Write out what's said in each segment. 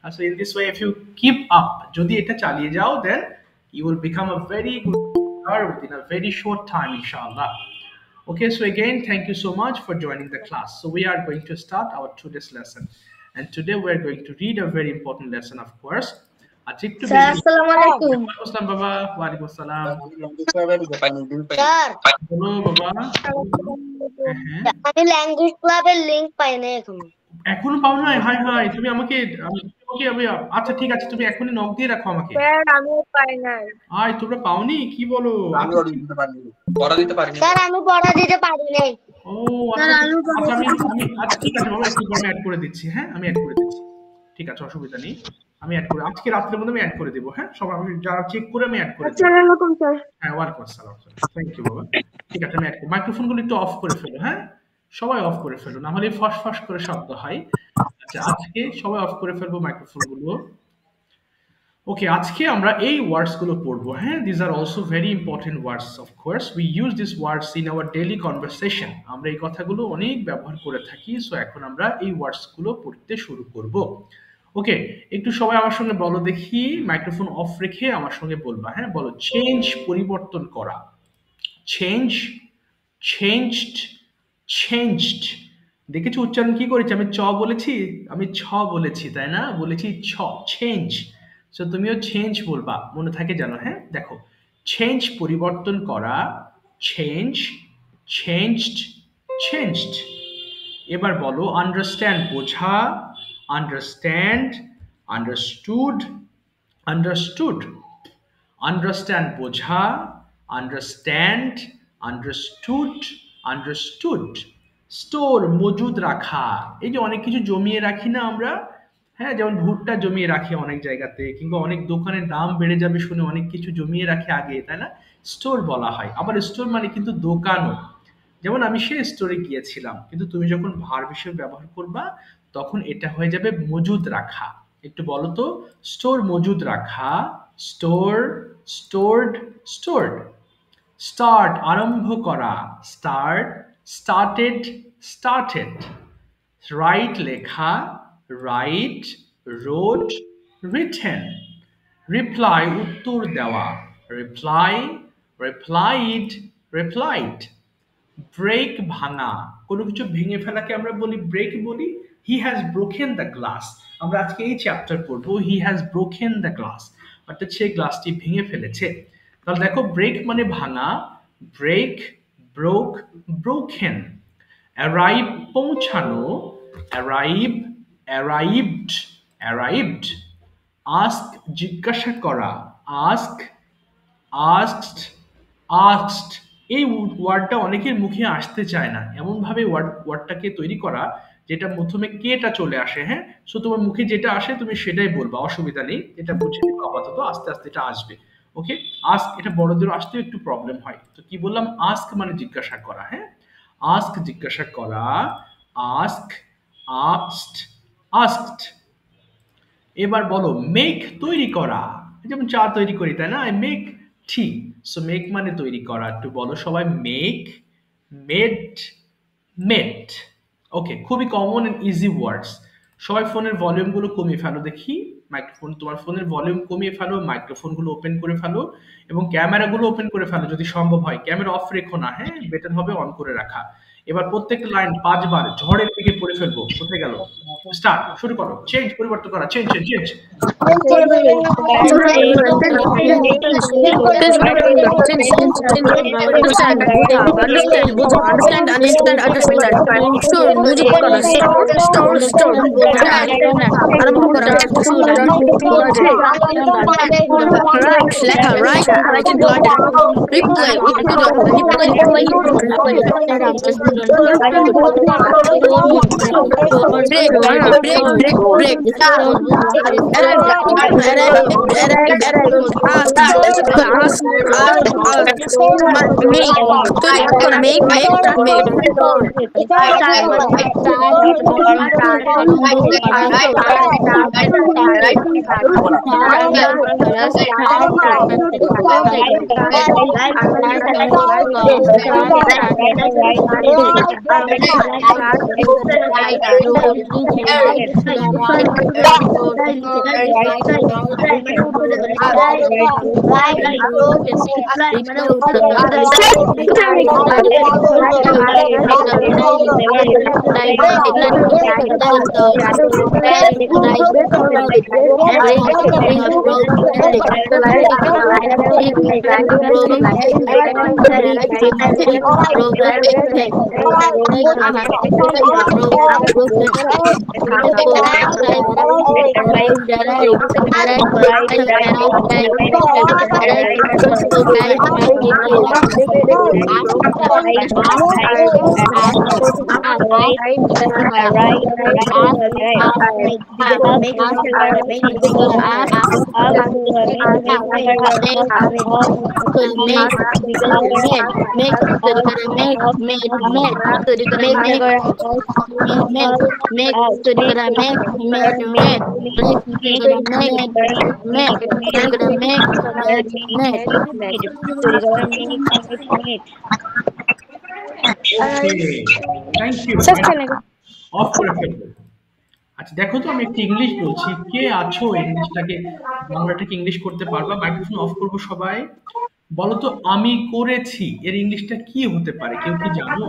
So in this way, if you keep up, যদি এটা চালিয়ে যাও, then you will become a very good speaker within a very short time, inshallah. Okay, so again, thank you so much for joining the class. So we are going to start our today's lesson, and today we are going to read a very important lesson, of course. Sir, Assalamualaikum. Assalam Baba. Walaikum assalam. Sir, Hello Baba. আমি language ক্লাবের link পাই না এখনো। এখনো পাও নাই? High high, তুমি আমাকে আচ্ছা ঠিক আছে, তুমি এখনই নক দিয়ে রাখো আমাকে। স্যার আমিও পাই না। আয় তোমরা পাওনি? কি বলো? আমি পড়া দিতে পারি না। স্যার আমি পড়া দিতে পারি নাই। ও আচ্ছা আচ্ছা ঠিক আছে বাবা, একটু আমি অ্যাড করে দিচ্ছি। হ্যাঁ, আমি অ্যাড করে দিচ্ছি। ঠিক আছে, অসুবিধা নেই। আমি অ্যাড করে আজকে রাতের মধ্যে আমি অ্যাড করে দেব। হ্যাঁ, সব আমি যারা চেক করে আমি অ্যাড করে দেব। আসসালামু আলাইকুম স্যার। হ্যাঁ, ওয়ালাইকুম আসসালাম। থ্যাংক ইউ বাবা। ঠিক আছে, আমি অ্যাড করব। মাইক্রোফোনগুলো একটু অফ করে ফেলো। হ্যাঁ, সবাই অফ করে ফেলো, না হলে ফস করে শব্দ হয়। আচ্ছা, আজকে সবাই অফ করে ফেলবো মাইক্রোফোনগুলো। ওকে, আজকে আমরা এই ওয়ার্ডস গুলো পড়বো। হ্যাঁ, this are also very important words. Of course we use this words in our daily conversation. আমরা এই কথাগুলো অনেক ব্যবহার করে থাকি। সো এখন আমরা এই ওয়ার্ডস গুলো পড়তে শুরু করব। ওকে, একটু সবাই আমার সঙ্গে বলো দেখি, মাইক্রোফোন অফ রেখে আমার সঙ্গে বলবা। হ্যাঁ, বলো চেঞ্জ, পরিবর্তন করা। Change, changed, changed. দেখেছো উচ্চারণ কি করেছি? আমি চ বলেছি, আমি ছ বলেছি, তাই না? বলেছি ছ, চেঞ্জ। সো তুমিও চেঞ্জ বলবা, মনে থাকে জানো। হ্যাঁ, দেখো, চেঞ্জ পরিবর্তন করা, চেঞ্জ, চেঞ্জড, চেঞ্জড। এবার বলো আন্ডারস্ট্যান্ড বোঝা, আন্ডারস্ট্যান্ড, আন্ডারস্টুড, আন্ডারস্টুড। আন্ডারস্ট্যান্ড বোঝা, আন্ডারস্ট্যান্ড, আন্ডারস্টুড, আন্ডারস্টুড। স্টোর মজুদ রাখা, এই যে অনেক কিছু জমিয়ে রাখি না আমরা। হ্যাঁ, যেমন ভুট্টা জমিয়ে রাখি অনেক জায়গাতে, কিংবা অনেক দোকানের দাম বেড়ে যাবে শুনে অনেক কিছু জমিয়ে রাখি আগে, তাই না? স্টোর বলা হয়। আবার স্টোর মানে কিন্তু দোকানও। যেমন আমি সেই স্টোরে গিয়েছিলাম, কিন্তু তুমি যখন ভার্ব হিসেবে ব্যবহার করবা তখন এটা হয়ে যাবে মজুদ রাখা। একটু বলো তো, স্টোর মজুদ রাখা, স্টোর, স্টোরড, স্টোরড। স্টার্ট আরম্ভ করা, স্টার্ট, স্টার্টেড, স্টার্টেড। রাইট লেখা, রাইট, রোট, রিটেন। রিপ্লাই উত্তর দেওয়া, রিপ্লাই, রিপ্লাইড, রিপ্লাইড। ব্রেক ভাঙা, কোনো কিছু ভেঙে ফেলাকে আমরা বলি ব্রেক বলি। He has broken the glass, আমরা আজকে এই চ্যাপ্টার পড়বো। He has broken the glass, অর্থাৎ সে গ্লাসটি ভেঙে ফেলেছে। তাহলে দেখো, ব্রেক মানে ভাঙা, ব্রেক, ব্রোক, ব্রোকেন। অ্যারাইভ পৌঁছানো, অ্যারাইভ, অ্যারাইভড, অ্যারাইভড। আস্ক জিজ্ঞাসা করা, আস্ক, আস্কড, আস্কড। এই ওয়ার্ডটা অনেকের মুখে আসতে চায় না, এমনভাবে ওয়ার্ডটাকে তৈরি করা যেটা প্রথমে কেটা চলে আসে। হ্যাঁ, সো তোমার মুখে যেটা আসে তুমি সেটাই বলবা, অসুবিধা নেই। এটা বুঝে নিবা আপাতত, আস্তে আস্তে এটা আসবে। ওকে, আস্ক এটা বড়দের আসতেও একটু প্রবলেম হয়। তো কি বললাম? আস্ক মানে জিজ্ঞাসা করা। হ্যাঁ, আস্ক জিজ্ঞাসা করা, আস্ক, আস্কড, আস্কড। এবার বলো মেক তৈরি করা, যেমন চা তৈরি করি, তাই না? I make T. So make মানে তৈরি করা। একটু বলো সবাই, মেক, মেড, মেড। ওকে, খুবই কমন এন্ড ইজি ওয়ার্ডস। সবাই ফোনের ভলিউমগুলো কমিয়ে ফেলো দেখি। মাইক্রোফোন, তোমার ফোনের ভলিউম কমিয়ে ফেলো, মাইক্রোফোনগুলো ওপেন করে ফেলো, এবং ক্যামেরাগুলো ওপেন করে ফেলো যদি সম্ভব হয়। ক্যামেরা অফ রেখো না, হ্যাঁ, বেটার হবে অন করে রাখা। এবার প্রত্যেকটা লাইন 5 বার ঝড়ের দিকে পড়ে ফেলবো। কোথায় গেল? স্টার্ট, শুরু করো। চেঞ্জ পরিবর্তন করা, change, change, change. Okay, thank you. Off করে ফেলবো। আচ্ছা দেখো তো আমি একটু ইংলিশ বলছি, কে আছো ইংলিশটাকে বাংলাটাকে ইংলিশ করতে পারবা? মাইক্রোফোন অফ করবো সবাই। বলো তো আমি করেছি এর ইংলিশটা কি হতে পারে, কেউ কি জানো?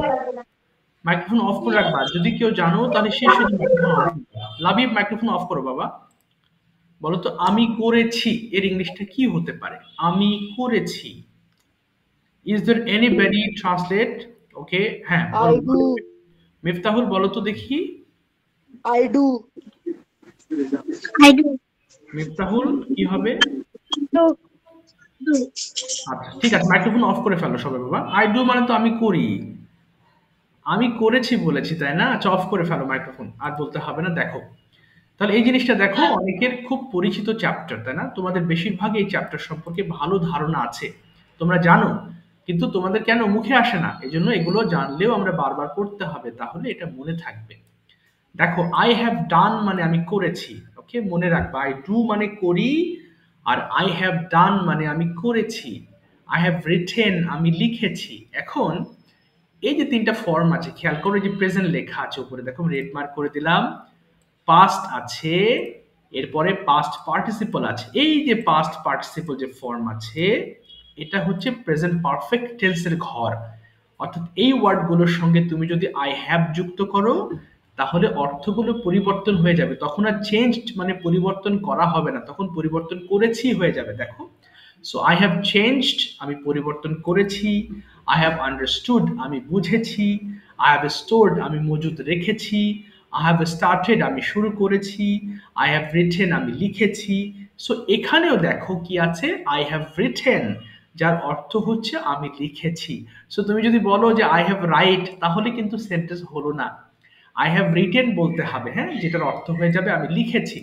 মাইক্রোফোন অফ করে রাখবা, যদি কেউ জানো তাহলে সে শুধু মাইক্রোফোন অফ করবা। লাবিব মাইক্রোফোন অফ করো বাবা। বলো তো আমি করেছি এর ইংলিশটা কি হতে পারে? আমি করেছি। Is there anybody translate? Okay, হ্যাঁ বলো। মিফতাহুল বলো তো দেখি। I do. মিফতাহুল কি হবে? Do. আচ্ছা ঠিক আছে, মাইক্রোফোন অফ করে ফেলো সবাই বাবা। আই ডু মানে তো আমি করি, আমি করেছি বলেছি তাই না? আচ্ছা অফ করে ফেলো মাইক্রোফোন, আর বলতে হবে না। দেখো তাহলে এই জিনিসটা দেখো, অনেকের খুব পরিচিত চ্যাপ্টার তাই না? তোমাদের বেশিরভাগ এই চ্যাপ্টার সম্পর্কে ভালো ধারণা আছে, তোমরা জানো, কিন্তু তোমাদের কেন মুখে আসে না? এই জন্য এগুলো জানলেও আমরা বারবার পড়তে হবে, তাহলে এটা মনে থাকবে। দেখো আই হ্যাভ ডান মানে আমি করেছি, ওকে মনে রাখবা। আই ডু মানে করি, আর আই হ্যাভ ডান মানে আমি করেছি। আই হ্যাভ রিটেন আমি লিখেছি। এখন এই যে তিনটা ফর্ম আছে, খেয়াল করো, যে প্রেজেন্ট লেখা আছে উপরে, দেখো রেড মার্ক করে দিলাম। পাস্ট আছে, এরপরে পাস্ট পার্টিসিপল আছে। এই যে পাস্ট পার্টিসিপল যে ফর্ম আছে, এটা হচ্ছে প্রেজেন্ট পারফেক্ট টেন্সের ঘর। অর্থাৎ এই ওয়ার্ডগুলোর সঙ্গে তুমি যদি আই হ্যাভ যুক্ত করো, তাহলে অর্থগুলো পরিবর্তন হয়ে যাবে। তখন আর চেঞ্জড মানে পরিবর্তন করা হবে না, তখন পরিবর্তন করেছি হয়ে যাবে। দেখো, সো আই হ্যাভ চেঞ্জড আমি পরিবর্তন করেছি, আই হ্যাভ আন্ডারস্টুড আমি বুঝেছি, আই হ্যাভ স্টোরড আমি মজুদ রেখেছি, আই হ্যাভ স্টার্টেড আমি শুরু করেছি, আই হ্যাভ রিটেন আমি লিখেছি। সো এখানেও দেখো কি আছে, আই হ্যাভ রিটেন, যার অর্থ হচ্ছে আমি লিখেছি। সো তুমি যদি বলো যে আই হ্যাভ রাইট, তাহলে কিন্তু সেন্টেন্স হলো না। আই হ্যাভ রিটেন বলতে হবে, হ্যাঁ, যেটার অর্থ হয়ে যাবে আমি লিখেছি।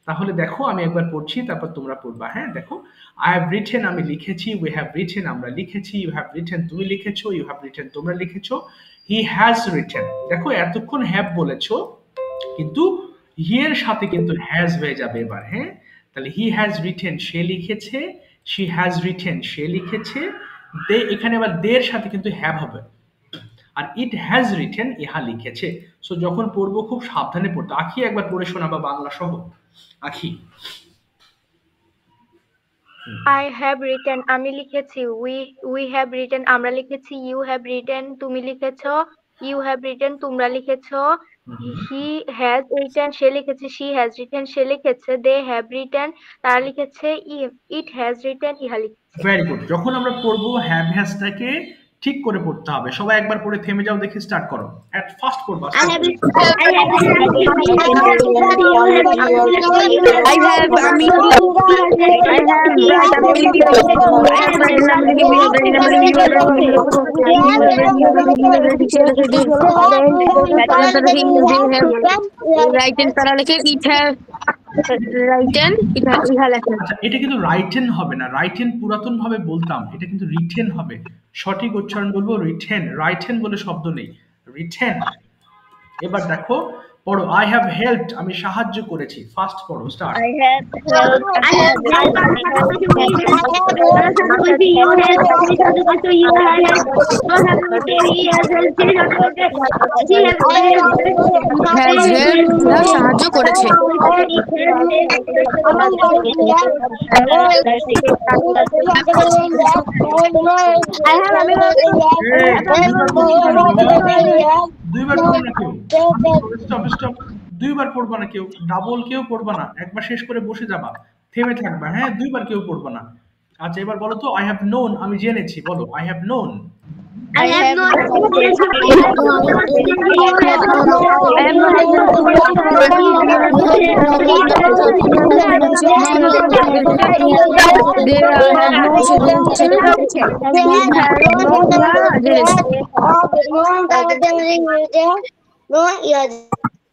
তাহলে দেখো আমি একবার পড়ছি, তারপর তোমরা পড়বা। হ্যাঁ দেখো, আই হ্যাভ রিটেন আমি লিখেছি, উই হ্যাভ রিটেন আমরা লিখেছি, ইউ হ্যাভ রিটেন তুমি লিখেছো, ইউ হ্যাভ রিটেন তোমরা লিখেছো, হি হ্যাজ রিটেন। দেখো এতক্ষণ হ্যাভ বলেছো, কিন্তু হি এর সাথে কিন্তু হ্যাজ হয়ে যাবে এবার। হ্যাঁ, তাহলে হি হ্যাজ রিটেন সে লিখেছে, শি হ্যাজ রিটেন সে লিখেছে, দে এখানে আবার দের সাথে কিন্তু হ্যাভ হবে, আর ইট হ্যাজ রিটেন ইহা লিখেছে। সো যখন পড়বো খুব সাবধানে পড়তে। আখি একবার পড়ে শোনাবা বাংলা সহ। আখি। I have written আমি লিখেছি, we have written আমরা লিখেছি, you have written তুমি লিখেছো, you have written তোমরা লিখেছো, he has written সে লিখেছে, she has written সে লিখেছে, they have written তারা লিখেছে, it has written ইহা লিখেছে। Very good. যখন আমরা পড়বো হ্যাভ হ্যাজটাকে ঠিক করে পড়তে হবে। সবাই একবার পড়ে থেমে যাও, দেখে স্টার্ট করো। এট ফার্স্ট পড়বা। এটা কিন্তু রাইটেন হবে না, রাইটেন পুরাতন ভাবে বলতাম, এটা কিন্তু রিটেন হবে। সঠিক উচ্চারণ বলবো রিটেন, রাইটেন বলে শব্দ নেই, রিটেন। এবার দেখো পড়ো আই হ্যাভ হেল্পড আমি সাহায্য করেছি ফার্স্ট পড়ো start I have helped. I have has help সাহায্য করেছে। দুইবার পড়বো না কেউ স্টপ স্টপ দুইবার পড়বা না কেউ ডাবল কেউ পড়বা না একবার শেষ করে বসে যাবা থেমে থাকবা হ্যাঁ দুইবার কেউ পড়বা না আচ্ছা এবার বলো তো আই হ্যাভ নোন আমি জেনেছি বলো I have known I have known.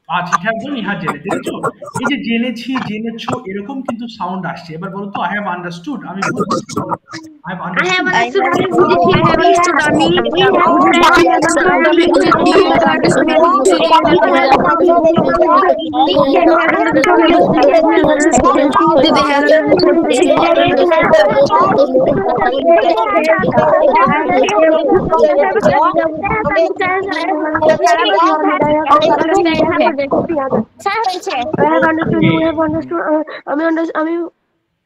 আচ্ছা ঠিক আছে ইহা জেনে দেখছো এই যে জেনেছি জেনেছো এরকম কিন্তু সাউন্ড আসছে এবার বলো তো আই হ্যাভ আন্ডারস্টুড আমি বুঝেছি আই হ্যাভ আমি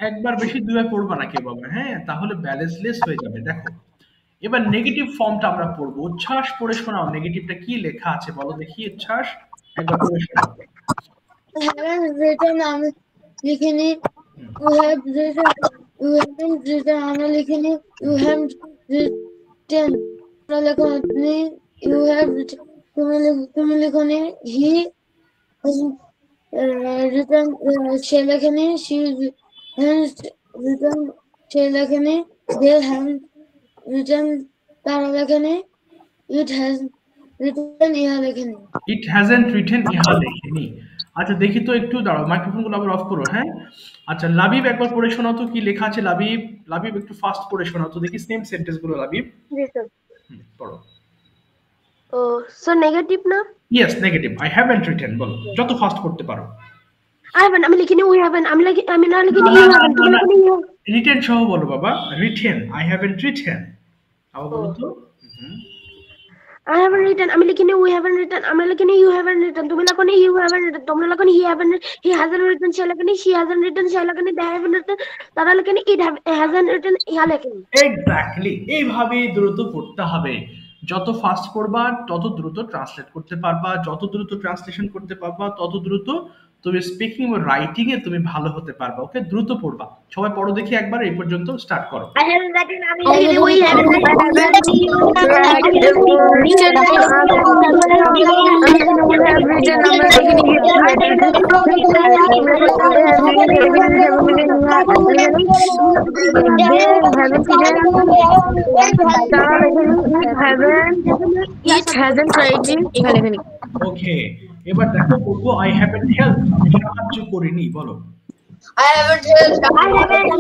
একবার বেশি দুইবার পড়বা না কেউ বাবা হ্যাঁ তাহলে ব্যালেন্সলেস হয়ে যাবে দেখো এবার নেগেটিভ ফর্মটা আমরা পড়বো উচ্ছ্বাস পড়ে শোনাও নেগেটিভটা কি লেখা আছে বলো দেখি উচ্ছ্বাস একবার পড়ে শোনাও written I'm লিখিনি you have written you haven't written I'm লিখিনি you haven't written লেখনি you have তুমি লিখনি he has written সে লেখনি she hasn't written সে লেখনি they haven't written তারা লেখনি it has written ইহা লেখনি ইট হ্যাজন্ট রিটেন ইহা লেখেনি আচ্ছা দেখি তো একটু দাঁড়াও মাইক্রোফোনগুলো আবার অফ করো হ্যাঁ আচ্ছা লাবিব একবার পড়ে শোনাও তো কি লেখা আছে লাবিব লাবিব একটু ফাস্ট পড়ে শোনাও তো দেখি সেম সেন্টেন্স গুলো লাবিব পড়ো so negative না yes negative I haven't written বলো যত ফাস্ট করতে পারো I haven't আমি লিখিনি we haven't আমি না লিখিনি you haven't তুমি লিখিনি you রিটেন সহ বলো বাবা রিটেন আই হ্যাভেন্ট রিটেন আবার বলো তো I haven't written আমি লিখিনি we haven't written আমি লিখিনি you haven't written তুমি লিখনি you haven't written তোমরা লিখনি he hasn't written সে লিখনি she hasn't written সে লিখনি they haven't written তারা লিখনি it hasn't written ইহা লিখনি এক্স্যাক্টলি এইভাবেই দ্রুত পড়তে হবে যত ফাস্ট পড়বা তত দ্রুত ট্রান্সলেট করতে পারবা যত দ্রুত ট্রান্সলেশন করতে পারবা তত দ্রুত তুমি স্পিকিং ও রাইটিং এ তুমি ভালো হতে পারবা ওকে দ্রুত পড়বা সবাই পড়ো দেখি একবার এই পর্যন্ত স্টার্ট করো I haven't written আমি লিখিনি we haven't It hasn't written ইহা লেখনি ওকে এবার দেখো বলবো আই হ্যাভেন্ট হেল্প আমি সাহায্য করিনি বলো I haven't helped. I haven't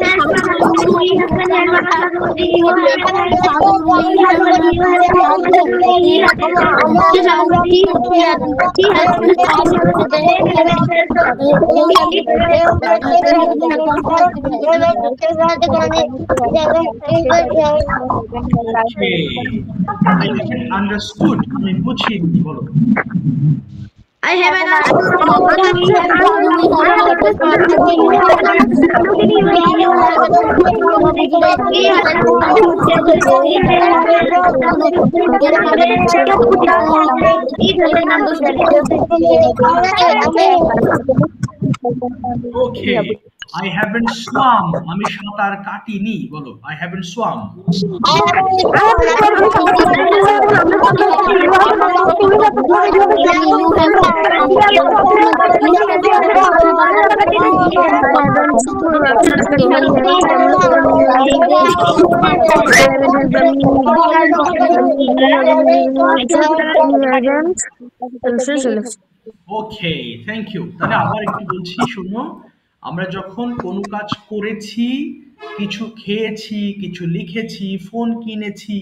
understood আমি বুঝিনি বলো I haven't okay I haven't swum আমি সাঁতার কাটিনি বলো I haven't swum okay thank you তাহলে আবার একটু বলছি শুনো আমরা যখন কোনো কাজ করেছি কিছু খেয়েছি কিছু লিখেছি ফোন কিনেছি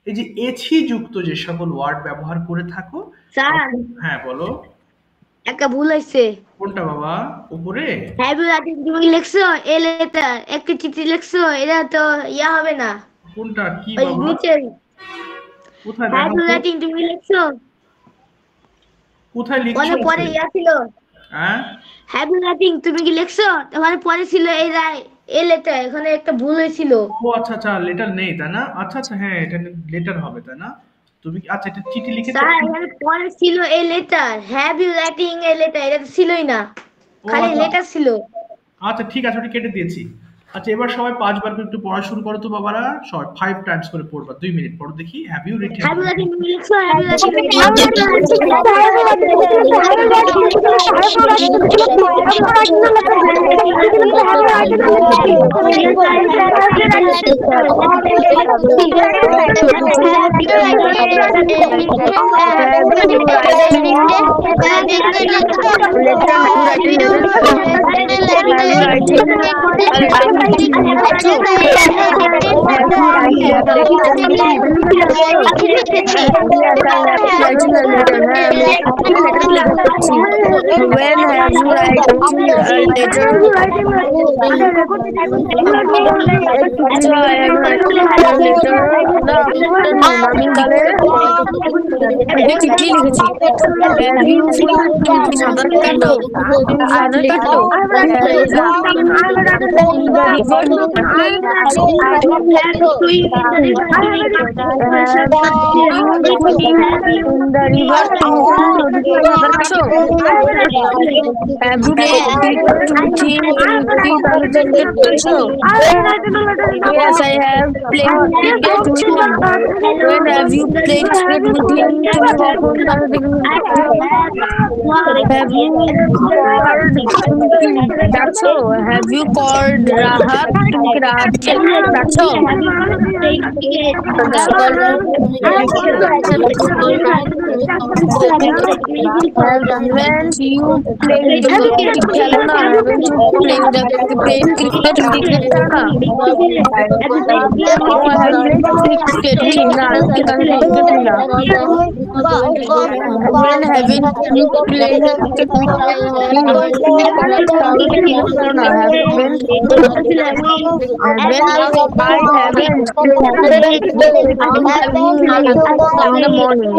এই যে এছি যুক্ত যে সকল ওয়ার্ড ব্যবহার করে থাকো স্যার হ্যাঁ বলো একটা ভুল হয়েছে। কোনটা বাবা? উপরে? হ্যাভ ইউ রাইটিং তুমি লিখছো এ লেটার, একটা চিঠি লিখছো, এটা তো ইয়া হবে না। কোনটা কি ওই বাবা? নিচে কোথায় হ্যাভ দেখাও ইউ তো? রাইটিং তুমি লিখছো, কোথায় লিখছো ওখানে পরে আছে? ইয়া ছিল। হ্যাঁ? হ্যাভ ইউ রাইটিং তুমি কি লিখছো, ওখানে পরে ছিল এই এ লেটার, এখানে একটা ভুল হয়েছিল। ও আচ্ছা আচ্ছা, লেটার নেই তাই না? আচ্ছা আচ্ছা, হ্যাঁ এটা লেটার হবে তাই না? তুমি কি আচ্ছা এটা চিঠি লিখেছো? স্যার এখানে পরে ছিল a letter, have you writing a letter, এটা তো ছিলই না, ও খালি আচ্ছা লেটার ছিল। আচ্ছা, ঠিক আছে, ওটা কেটে দিয়েছি। আচ্ছা, এবার সবাই ৫ বার করে একটু পড়া শুরু করো তো বাবারা। সবাই ৫ টাইমস করে পড়বা। ২ মিনিট পড়ো দেখি। Have you written? Have you writing তুমি লিখছো, হ্যাভ ইউ রাইটিং তুমি When have you writing a letter? So I am writing a letter the afternoon. আমি কালে একটা চিঠি লিখেছি। Have you তুমি সাঁতার কাটো? তুমি সাঁতার কাটো? Yes, I have played cricket with him. When have you played cricket with him? Have you called? That's all. Have you called Rahat? That's all. When you played cricket, খেলনা when you played cricket না cricket না when haven't you played cricket with I haven't in the morning.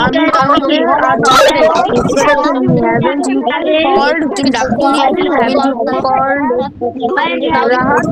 আমি তাহলে haven't you called? তুমি ডাকতে haven't you called? Rahat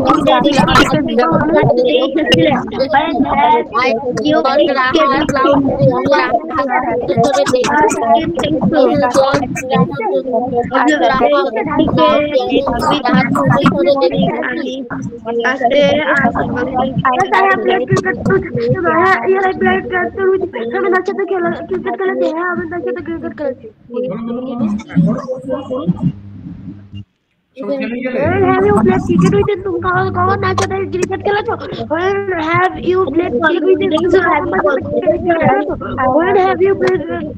সবাই থেমে গেলে? Have you played cricket with him? तुम कौन ना चाहते क्रिकेट खेला तो? When have you played cricket with him? So have you played cricket खेला तो? When have you played cricket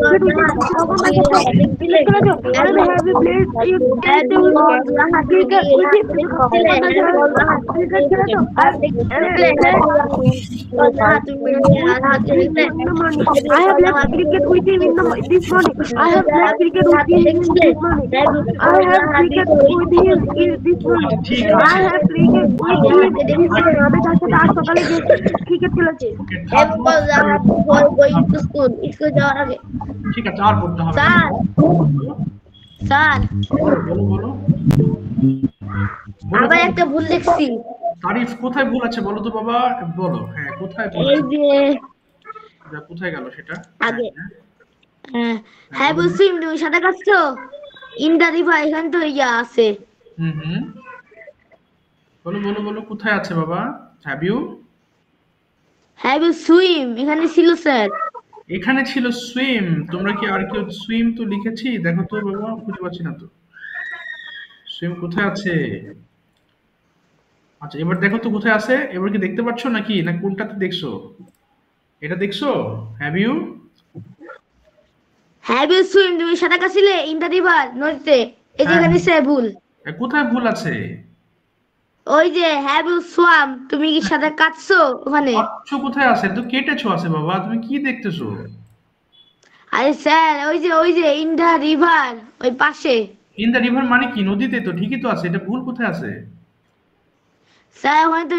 with him? कौन ना चाहते क्रिकेट खेला तो? When have you played cricket with him? Cricket खेला तो? I have played cricket with him in this morning. I have played cricket with him this morning. I have cricket with him in this morning. I have cricket with him this morning. আমি তার সাথে আজ সকালে গিয়ে cricket খেলেছি। going to school. School যাওয়ার আগে। ঠিক আছে, আর পড়তে হবে না। স্যার বলো বলো। আবার একটা ভুল লিখছি। তারিফ, কোথায় ভুল আছে বলো তো বাবা। বলো, হ্যাঁ কোথায় ভুল এই আছে? যে কোথায় গেল সেটা? আগে হ্যাঁ বলছি তুমি সাঁতার কাটছো ইন দা রিভার, এখানে তো ইয়া আছে। হুম হুম, বলো বলো বলো, কোথায় আছে বাবা? হ্যাভ ইউ সুইম এখানে ছিল স্যার। এখানে ছিল সুইম। তোমরা কি আর কেউ সুইম তো লিখেছি? দেখো তো বাবা, খুঁজে পাচ্ছি না তো। সুইম কোথায় আছে? আচ্ছা, এবার দেখো তো কোথায় আছে। এবার কি দেখতে পাচ্ছ নাকি, না কোনটাতে দেখছো? এটা দেখছো? হ্যাভ ইউ সুইম তুমি সাঁতার কাটছিলে ইন দা রিভার নদীতে, এই যে এখানে স্যার ভুল। কোথায় ভুল আছে? ওই যে হ্যাভ ইউ সোয়াম, তুমি কি সাঁতার কাটছো ওখানে? কাটছো কোথায় আছে? তো কেটেছো আছে বাবা, তুমি কি দেখতেছো? আরে স্যার ওই যে ইন দা রিভার ওই পাশে। ইন দ্য রিভার মানে কি? নদীতে তো ঠিকই তো আছে, এটা ভুল কোথায় আছে? স্যার ওখানে তো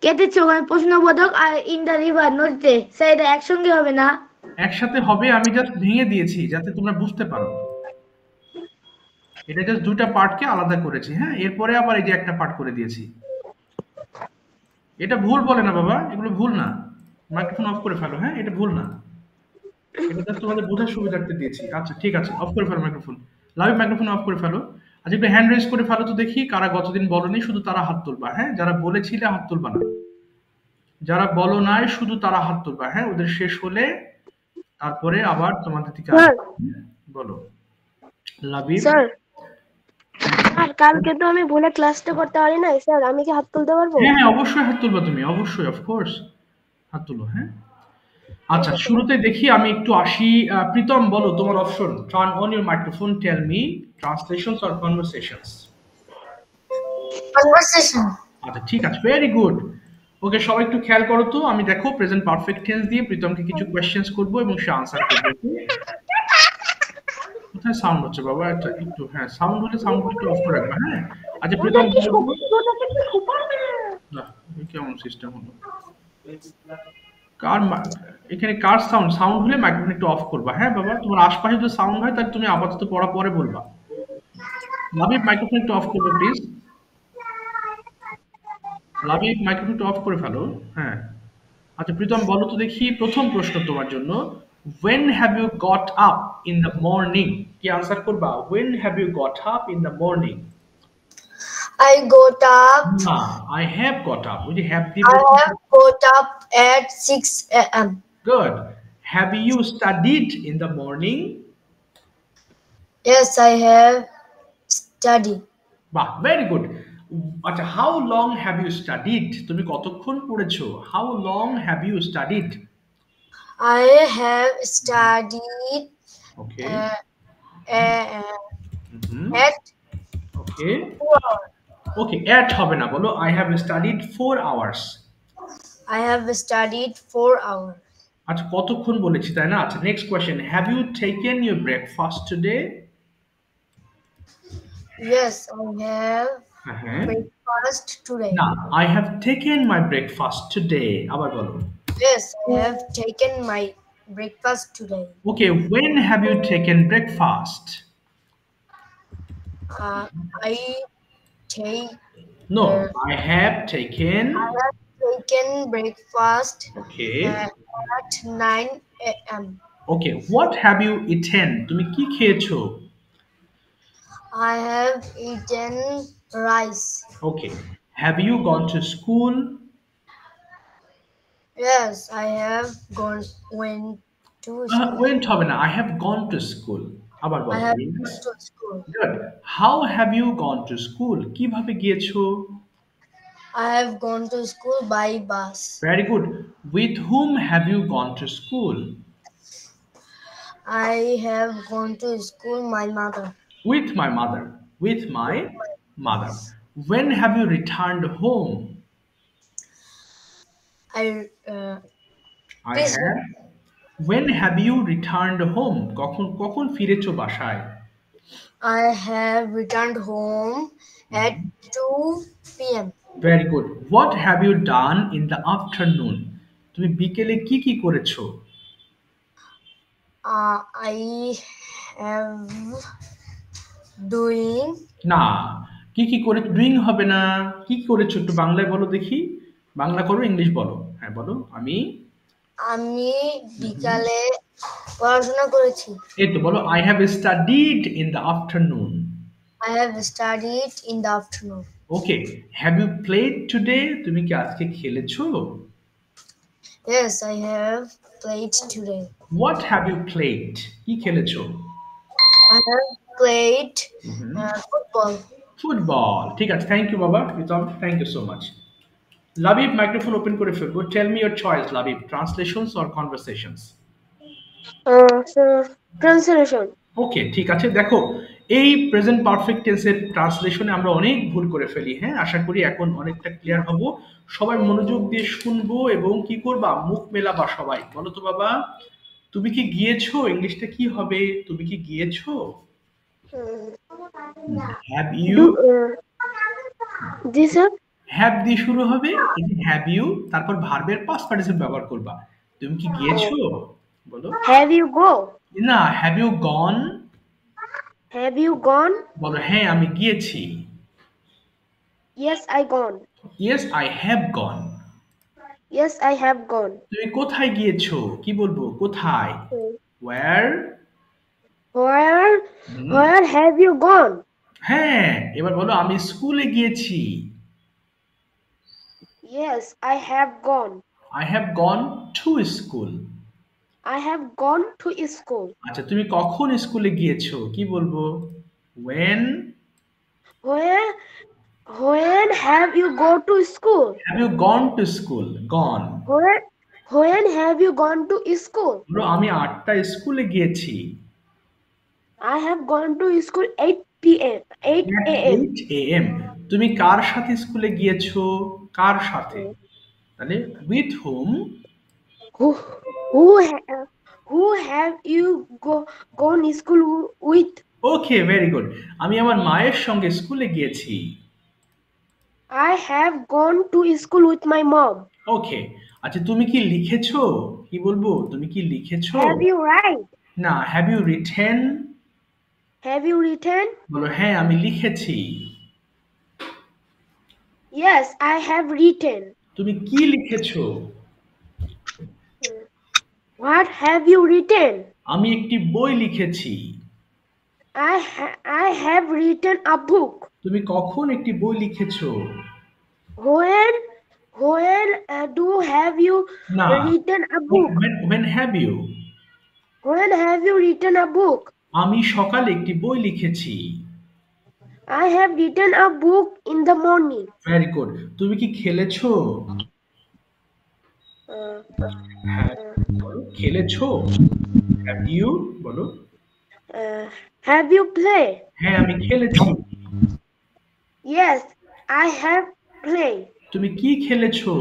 কেটেছে ওখানে প্রশ্নবোধক আর ইন দা রিভার নদীতে, স্যার এটা একসঙ্গে হবে না? একসাথে হবে, আমি জাস্ট ভেঙে দিয়েছি যাতে তোমরা বুঝতে পারো। এটা জাস্ট দুইটা পার্টকে আলাদা করেছি, হ্যাঁ, এরপরে আবার এই যে একটা পার্ট করে দিয়েছি। এটা ভুল বলে না বাবা, এগুলো ভুল না। মাইক্রোফোন অফ করে ফেলো, হ্যাঁ, এটা ভুল না। এটা জাস্ট তোমাদের বোঝার সুবিধার্থে দিয়েছি। আচ্ছা ঠিক আছে, অফ করে ফেলো মাইক্রোফোন। লাইভ মাইক্রোফোন অফ করে ফেলো। আচ্ছা একটু হ্যান্ড রেজ করে ফেলো তো দেখি, কারা গতদিন বলনি শুধু তারা হাত তুলবা, হ্যাঁ, যারা বলেছিলে হাত তুলবা না। যারা বলো নাই শুধু তারা হাত তুলবা, হ্যাঁ, ওদের শেষ হলে তারপরে আবার তোমাদের দিকে স্যার বলো। লাবিব। স্যার স্যার কালকে তো আমি ভুলে ক্লাসটা করতে পারি না স্যার, আমি কি হাত তুলতে পারবো? হ্যাঁ হ্যাঁ অবশ্যই হাত তুলবা তুমি, অবশ্যই, অফকোর্স হাত তুলো, হ্যাঁ। আচ্ছা শুরুতে দেখি আমি একটু আসি। প্রীতম বলো তোমার option. Turn on your microphone, tell me translations or conversations. Conversation. আচ্ছা ঠিক আছে, ভেরি গুড। ওকে সবাই একটু খেয়াল করো তো, আমি দেখো প্রেজেন্ট পারফেক্ট টেন্স দিয়ে প্রীতমকে কিছু কোয়েশ্চেন্স করবো এবং সে আনসার করবে। কোথায় সাউন্ড হচ্ছে বাবা? এটা একটু, হ্যাঁ, সাউন্ড হলে সাউন্ডটা একটু অফ করে রাখবা, হ্যাঁ। আচ্ছা প্রীতম না, কেমন সিস্টেম হলো? কার এখানে কার সাউন্ড? সাউন্ড হলে মাইক্রোফোন একটু অফ করবা, হ্যাঁ বাবা। তোমার আশপাশে যদি সাউন্ড হয় তাহলে তুমি আপাতত পড়া পরে বলবা। লাবিব মাইক্রোফোন একটু অফ করবে প্লিজ। লাবিব মাইক্রোফোন একটু অফ করে ফেলো, হ্যাঁ। আচ্ছা প্রীতম বলো তো দেখি, প্রথম প্রশ্ন তোমার জন্য, when have you got up in the morning? কি আনসার করবা? when have you got up in the morning? I got up. না, I have got up, ওই যে have দিয়ে I have got up at 6 a.m. good. Have you studied in the morning? Yes, I have studied. বাহ, very good. আচ্ছা how long have you studied? তুমি কতক্ষণ পড়েছো? how long have you studied? I have studied Okay. at Okay. 4 hours. Okay, at হবে না, বলো I have studied 4 hours. I have studied 4 hours. আচ্ছা কতক্ষণ বলেছি তাই না? আচ্ছা next question, have you taken your breakfast today? Yes, I have হ্যাঁ। breakfast today. না, I have taken my breakfast today, আবার বলো। Yes, I have taken my breakfast today. Okay, when have you taken breakfast? I take. No, I have taken. I have taken breakfast Okay. at 9 a.m. Okay, what have you eaten? তুমি কি খেয়েছো? I have eaten rice. Okay, have you gone to school? Yes, I have went to school. Went হবে না, I have gone to school, আবার I বলো have please. gone to school. Good. How have you gone to school? কিভাবে গিয়েছো? I have gone to school by bus. Very good. With whom have you gone to school? I have gone to school my mother. With my mother. With my mother. When have you returned home? I I Please. have. When have you returned home? কখন কখন ফিরেছো বাসায়? I have returned home at 2 p.m. Very good. What have you done in the afternoon? তুমি বিকেলে কি কি করেছো? I have doing. না, কি কি করে, ডুইং হবে না, কি করেছো একটু বাংলায় বলো দেখি। বাংলা করো, ইংলিশ বলো, হ্যাঁ বলো। আমি বিকালে পড়াশোনা করেছি। এই তো বলো, I have studied in the afternoon. I have studied in the afternoon. Okay, have you played today? তুমি কি আজকে খেলেছো? Yes, I have played today. What have you played? কি খেলেছো? I have played football. Football. ঠিক আছে, thank you বাবা Pritam, thank you so much. Labib microphone open করে ফেলবো। Tell me your choice Labib, translations or conversations. Translation. Okay ঠিক আছে, দেখো এই প্রেজেন্ট পারফেক্ট টেন্সের ট্রান্সলেশনে আমরা অনেক ভুল করে ফেলি, হ্যাঁ। আশা করি এখন অনেকটা ক্লিয়ার হব। সবাই মনোযোগ দিয়ে শুনবো এবং কি করবা, মুখ মেলাবা সবাই, বলো তো বাবা। তুমি কি গিয়েছো ইংলিশটা কি হবে? তুমি কি গিয়েছো? Have you G sir. Have দিয়ে শুরু হবে, হ্যাভ ইউ, তারপর ভার্বের পাস্ট পার্টিসিপল ব্যবহার করবা। তুমি কি গিয়েছো? বলো। Have you go? না, have you gone? Have you gone? বলো হ্যাঁ আমি গিয়েছি। Yes I gone. Yes I have gone. Yes I have gone. তুমি কোথায় গিয়েছো? কি বলবো? কোথায়? Where? Where have you gone? হ্যাঁ, এবার বলো আমি স্কুলে গিয়েছি। Yes I have gone. I have gone to school. I have gone to school. আচ্ছা, তুমি কখন স্কুলে গিয়েছো? কি বলবো? when Where when have you go to school? have you gone to school? gone. When have you gone to school? বলো আমি 8টায় স্কুলে গিয়েছি। I have gone to school 8 p.m. 8 a.m. 8 a.m. তুমি কার সাথে স্কুলে গিয়েছো? কার সাথে? তাহলে with whom? Who who have you gone school with? Okay, very good. আমি আমার মায়ের সঙ্গে স্কুলে গিয়েছি। I have gone to school with my mom. ওকে, আচ্ছা তুমি কি লিখেছো? কি বলবো? তুমি কি লিখেছো? Have you write? না, have you written? Have you written? বলো হ্যাঁ আমি লিখেছি। Yes, I have written. তুমি কি লিখেছো? What have you written? আমি একটি বই লিখেছি। I have written a book. তুমি কখন একটি বই লিখেছো? When do have you না, written a book? when have you? When have you written a book? আমি সকালে একটি বই লিখেছি। I have written a book in the morning. Very good. তুমি কি খেলেছো? হ্যাঁ, বলো খেলেছো। Have you? বলো Have you played? হ্যাঁ আমি খেলেছি। Yes, I have played. তুমি কি খেলেছো?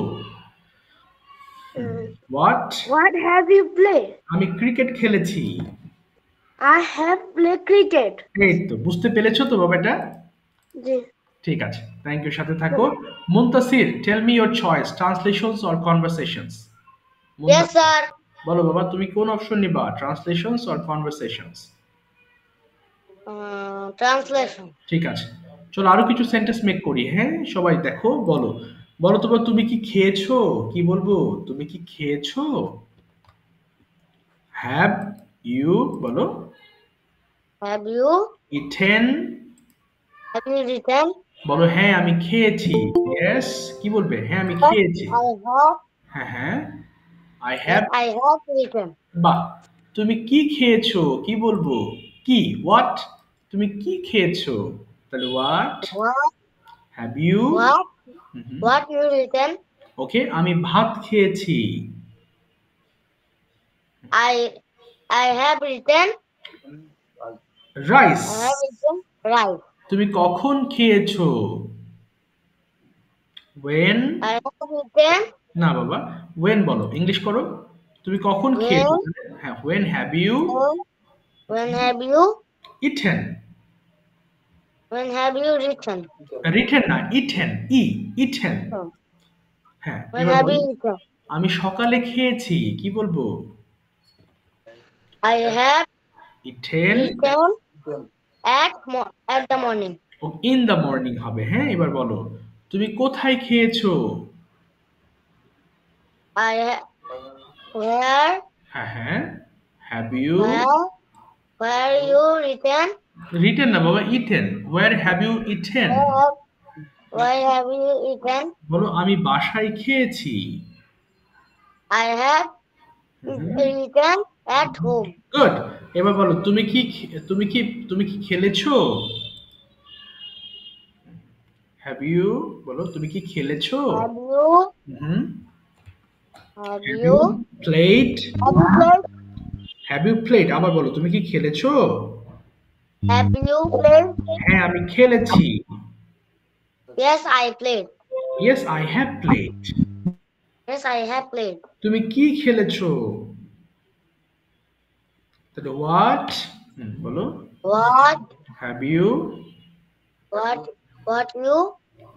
What? What have you played? আমি ক্রিকেট খেলেছি। I have played cricket. এই তো, বুঝতে পেরেছো তো ব্যাপারটা? জি। ঠিক আছে, থ্যাংক ইউ, সাথে থাকো। Muntasir, tell me your choice, translations or conversations. Yes, sir. বলো বাবা, তুমি কোন অপশন নিবা, ট্রান্সলেশনস অর কনভারসেশনস? Translation. ঠিক আছে, চলো আরো কিছু সেন্টেন্স মেক করি। হ্যাঁ, সবাই দেখো, বলো বলো তো, তুমি কি খেয়েছো? কি বলবো? তুমি কি খেয়েছো? Have you? বলো Have you ইটেন? written? বলো হ্যাঁ আমি খেয়েছি। ইয়েস, কি বলবে? হ্যাঁ আমি খেয়েছি। I have. হ্যাঁ হ্যাঁ, I have. I have written. বাহ, তুমি কি খেয়েছো? কি বলবো? কি, হোয়াট? তুমি কি খেয়েছো? তাহলে what. What? Have you? What? What you written? ওকে, আমি ভাত খেয়েছি। I have written. Rice. I have written rice. তুমি কখন খেয়েছো? when? I have written. না বাবা, when বলো, ইংলিশ করো। তুমি কখন খেয়েছো? হ্যাঁ, when have you When have you? eaten? When have you written? written না, eaten, eaten। হ্যাঁ, When এবার have বলো, you eaten? আমি সকালে খেয়েছি। কি বলবো? I have eaten eaten at the morning. in the morning হবে। হ্যাঁ, এবার বলো, তুমি কোথায় খেয়েছো? Where হ্যাঁ হ্যাঁ, have you where you written? written না বাবা, eaten। where have you eaten? Where have you eaten? বলো আমি বাসায় খেয়েছি। I have eaten at home. Good. এবার বলো, তুমি কি খেলেছো? Have you? বলো তুমি কি খেলেছো? Have you played? played? Have you played? আবার বলো, তুমি কি খেলেছো? Have you played? হ্যাঁ আমি খেলেছি। Yes, I played. Yes I have played. Yes, I have played. তুমি কি খেলেছো? তাহলে what বলো What have you what you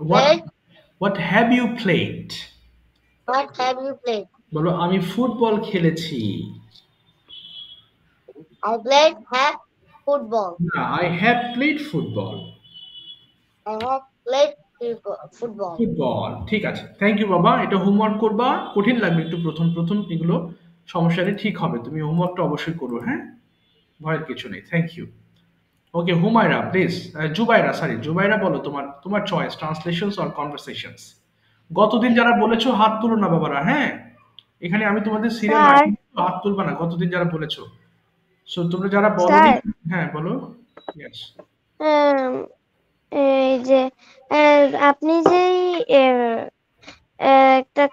what played? what have you played What have you played? বলো আমি ফুটবল খেলেছি I played football. না I have played football I have played football. Football ঠিক আছে থ্যাংক ইউ বাবা এটা homework করবা কঠিন লাগবে একটু প্রথম প্রথম এগুলো সমস্যা নেই ঠিক হবে তুমি হোমওয়ার্কটা অবশ্যই করো হ্যাঁ ভয়ের কিছু নেই thank you okay Humaira please Jubaira বলো তোমার চয়েস ট্রান্সলেশনস অর কনভারসেশনস গতদিন যারা বলেছো হাত তুলো না বাবারা হ্যাঁ এখানে আমি তোমাদের সিরিয়াল স্যার হাত তুলবা না গতদিন যারা বলেছো সো তোমরা যারা বলো স্যার হ্যাঁ বলো ইয়েস উম, এই যে আপনি যেই একটা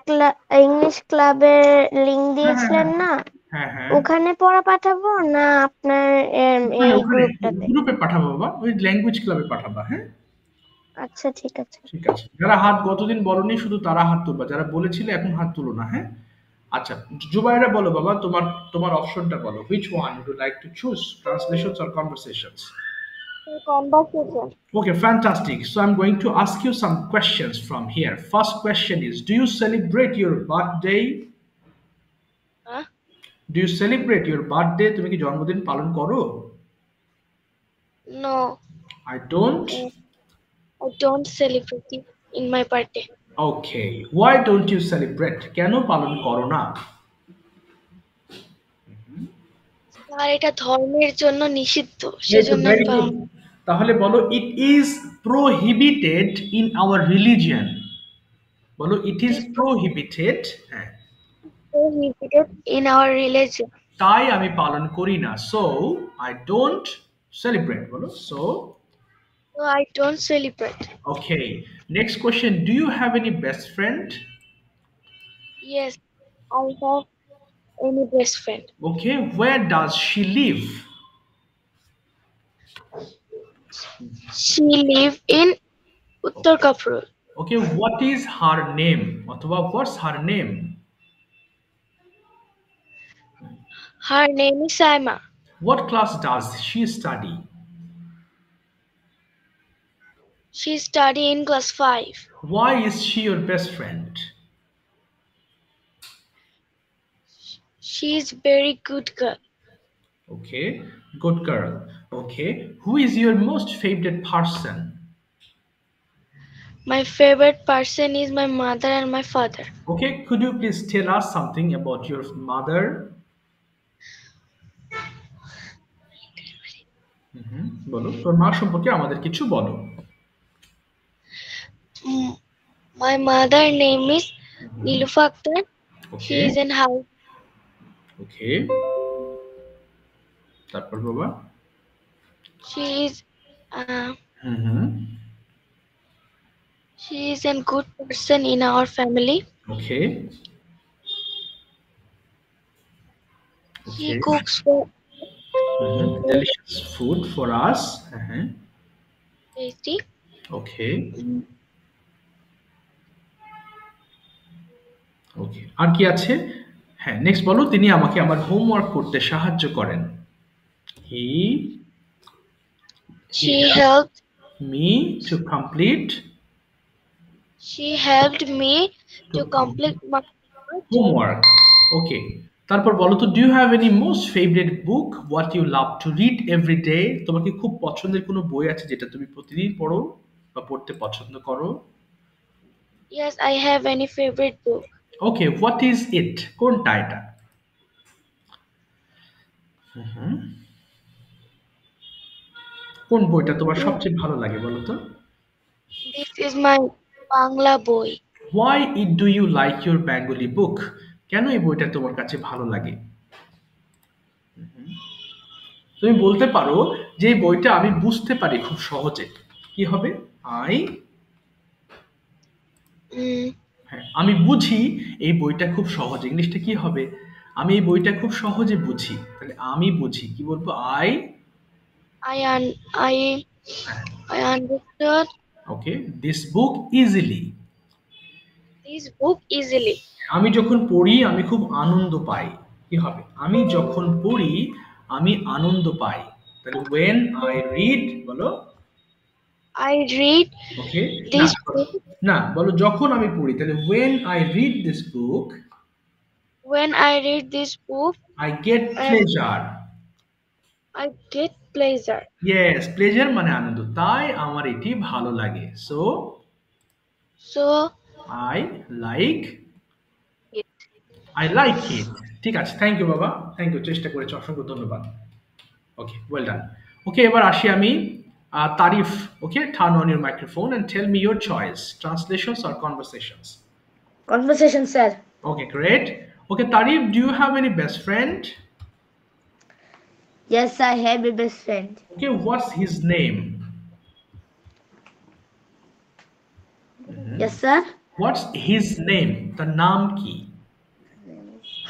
ইংলিশ ক্লাবের লিংক দিয়েছিলেন না হ্যাঁ হ্যাঁ ওখানে পড়া পাঠাবো না আপনার এই গ্রুপটাতে গ্রুপে পাঠাবো বাবা ওই ল্যাঙ্গুয়েজ ক্লাবে পাঠাবা হ্যাঁ আচ্ছা ঠিক আছে ঠিক আছে যারা হাত গতদিন বলনি শুধু তারা হাত তুলবা যারা বলেছিলে এখন হাত তুলো না হ্যাঁ আচ্ছা জুবাইরা বলো বাবা তোমার অপশনটা বলো which one would you like to choose translations or conversations conversation okay fantastic so I'm going to ask you some questions from here first question is do you celebrate your birthday Huh? do you celebrate your birthday তুমি কি জন্মদিন পালন করো No, I don't I don't celebrate it in my birthday. okay why don't you celebrate কেন পালন করো না আর এটা ধর্মের জন্য নিষিদ্ধ Yes, সেজন্য very good. তাহলে বলো it is prohibited in our religion বলো it is prohibited হ্যাঁ prohibited in our religion. তাই আমি পালন করি না so I don't celebrate বলো so So I don't celebrate. okay next question do you have any best friend Yes, I have any best friend. okay where does she live She live in Uttar Kaprul. okay what is her name অথবা what's her name Her name is Saima. what class does she study She study in class 5. why is she your best friend She is very good girl. okay good girl okay who is your most favorite person My favorite person is my mother and my father. okay could you please tell us something about your mother বলো তোর মা সম্পর্কে আমাদের কিছু বলো My mother name is Nilufa Akhtar. She okay is in house. okay তারপর বাবা She is hmm she is a good person in our family. okay She okay cooks for delicious food for us tasty. okay okay আর কি আছে হ্যাঁ next বলো তিনি আমাকে আমার homework করতে সাহায্য করেন She helped me to complete to complete my homework okay তারপর বলো তো do you have any most favourite book what you love to read every day তোমার কি খুব পছন্দের কোনো বই আছে যেটা তুমি প্রতিদিন পড়ো বা পড়তে পছন্দ করো Yes, I have any favorite book. Okay what is it কোনটা এটা কোন বইটা তোমার সবচেয়ে ভালো লাগে বলো তো This is my Bangla boy. why do you like your Bengali book কেন এই বইটা তোমার কাছে ভালো লাগে তুমি বলতে পারো যে এই বইটা আমি বুঝতে পারি খুব সহজে কি হবে আমি বুঝি এই বইটা খুব সহজে ইংলিশটা কি হবে আমি এই বইটা খুব সহজে বুঝি তাহলে আমি বুঝি কি বলবো I understood okay this book easily this book easily. আমি যখন পড়ি আমি খুব আনন্দ পাই কি হবে আমি যখন পড়ি আমি আনন্দ পাই। তাহলে when I read বলো। I read ওকে, না this book. না বলো যখন আমি পড়ি, তাহলে when I read this book When I read this book, I get pleasure. I get pleasure. Yes, pleasure মানে আনন্দ, তাই আমার এটি ভালো লাগে। So So I like it. I like it. ঠিক আছে, থ্যাংক ইউ বাবা, থ্যাংক ইউ, চেষ্টা করেছি, অসংখ্য ধন্যবাদ। ওকে, ওয়েল ডান। ওকে, এবার আসি আমি Tarif. Okay, turn on your microphone and tell me your choice, translations or conversations. Conversation, sir. Okay, great. Okay, Tarif, do you have any best friend? Yes, I have a best friend. Okay, what's his name? Yes, sir. What's his name? The naam ki?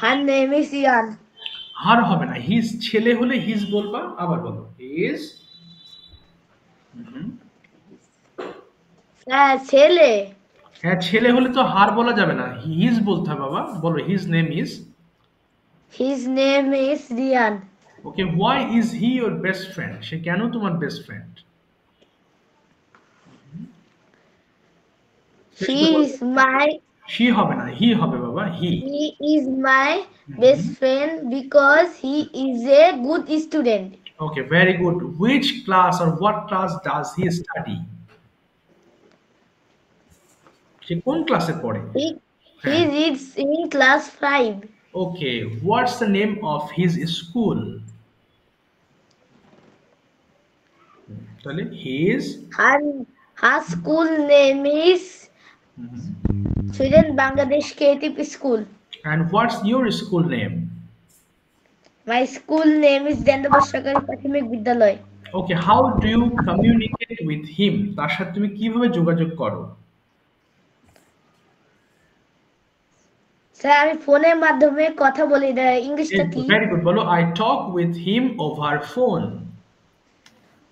Her name is Ian. Har hobe na, his ছেলে হলে his বলবা, আবার বলো his। Sir, ছেলে। হ্যাঁ, ছেলে হলে তো হার বলা যাবে না, his বলতে হবে বাবা। বলো his name is। His name is Rian. Okay, why is he your best friend? সে কেন তোমার best friend? He is my she হবে না, he হবে বাবা, he। He is my best friend because he is a good student. Okay, very good. Which class or what class does he study? সে কোন ক্লাসে পড়ে? He reads in class 5. Okay, what's the name of his school? তাহলে his Her school name is Sweden Bangladesh Creative School. and what's your school name? My school name is Dendabas Sarkari Prathimik Bidyalay. Okay, how do you communicate with him? তার সাথে তুমি কিভাবে যোগাযোগ করো? Sir আমি ফোনের মাধ্যমে কথা বলি, ইংলিশটা কি? Very good, বলো I talk with him over phone.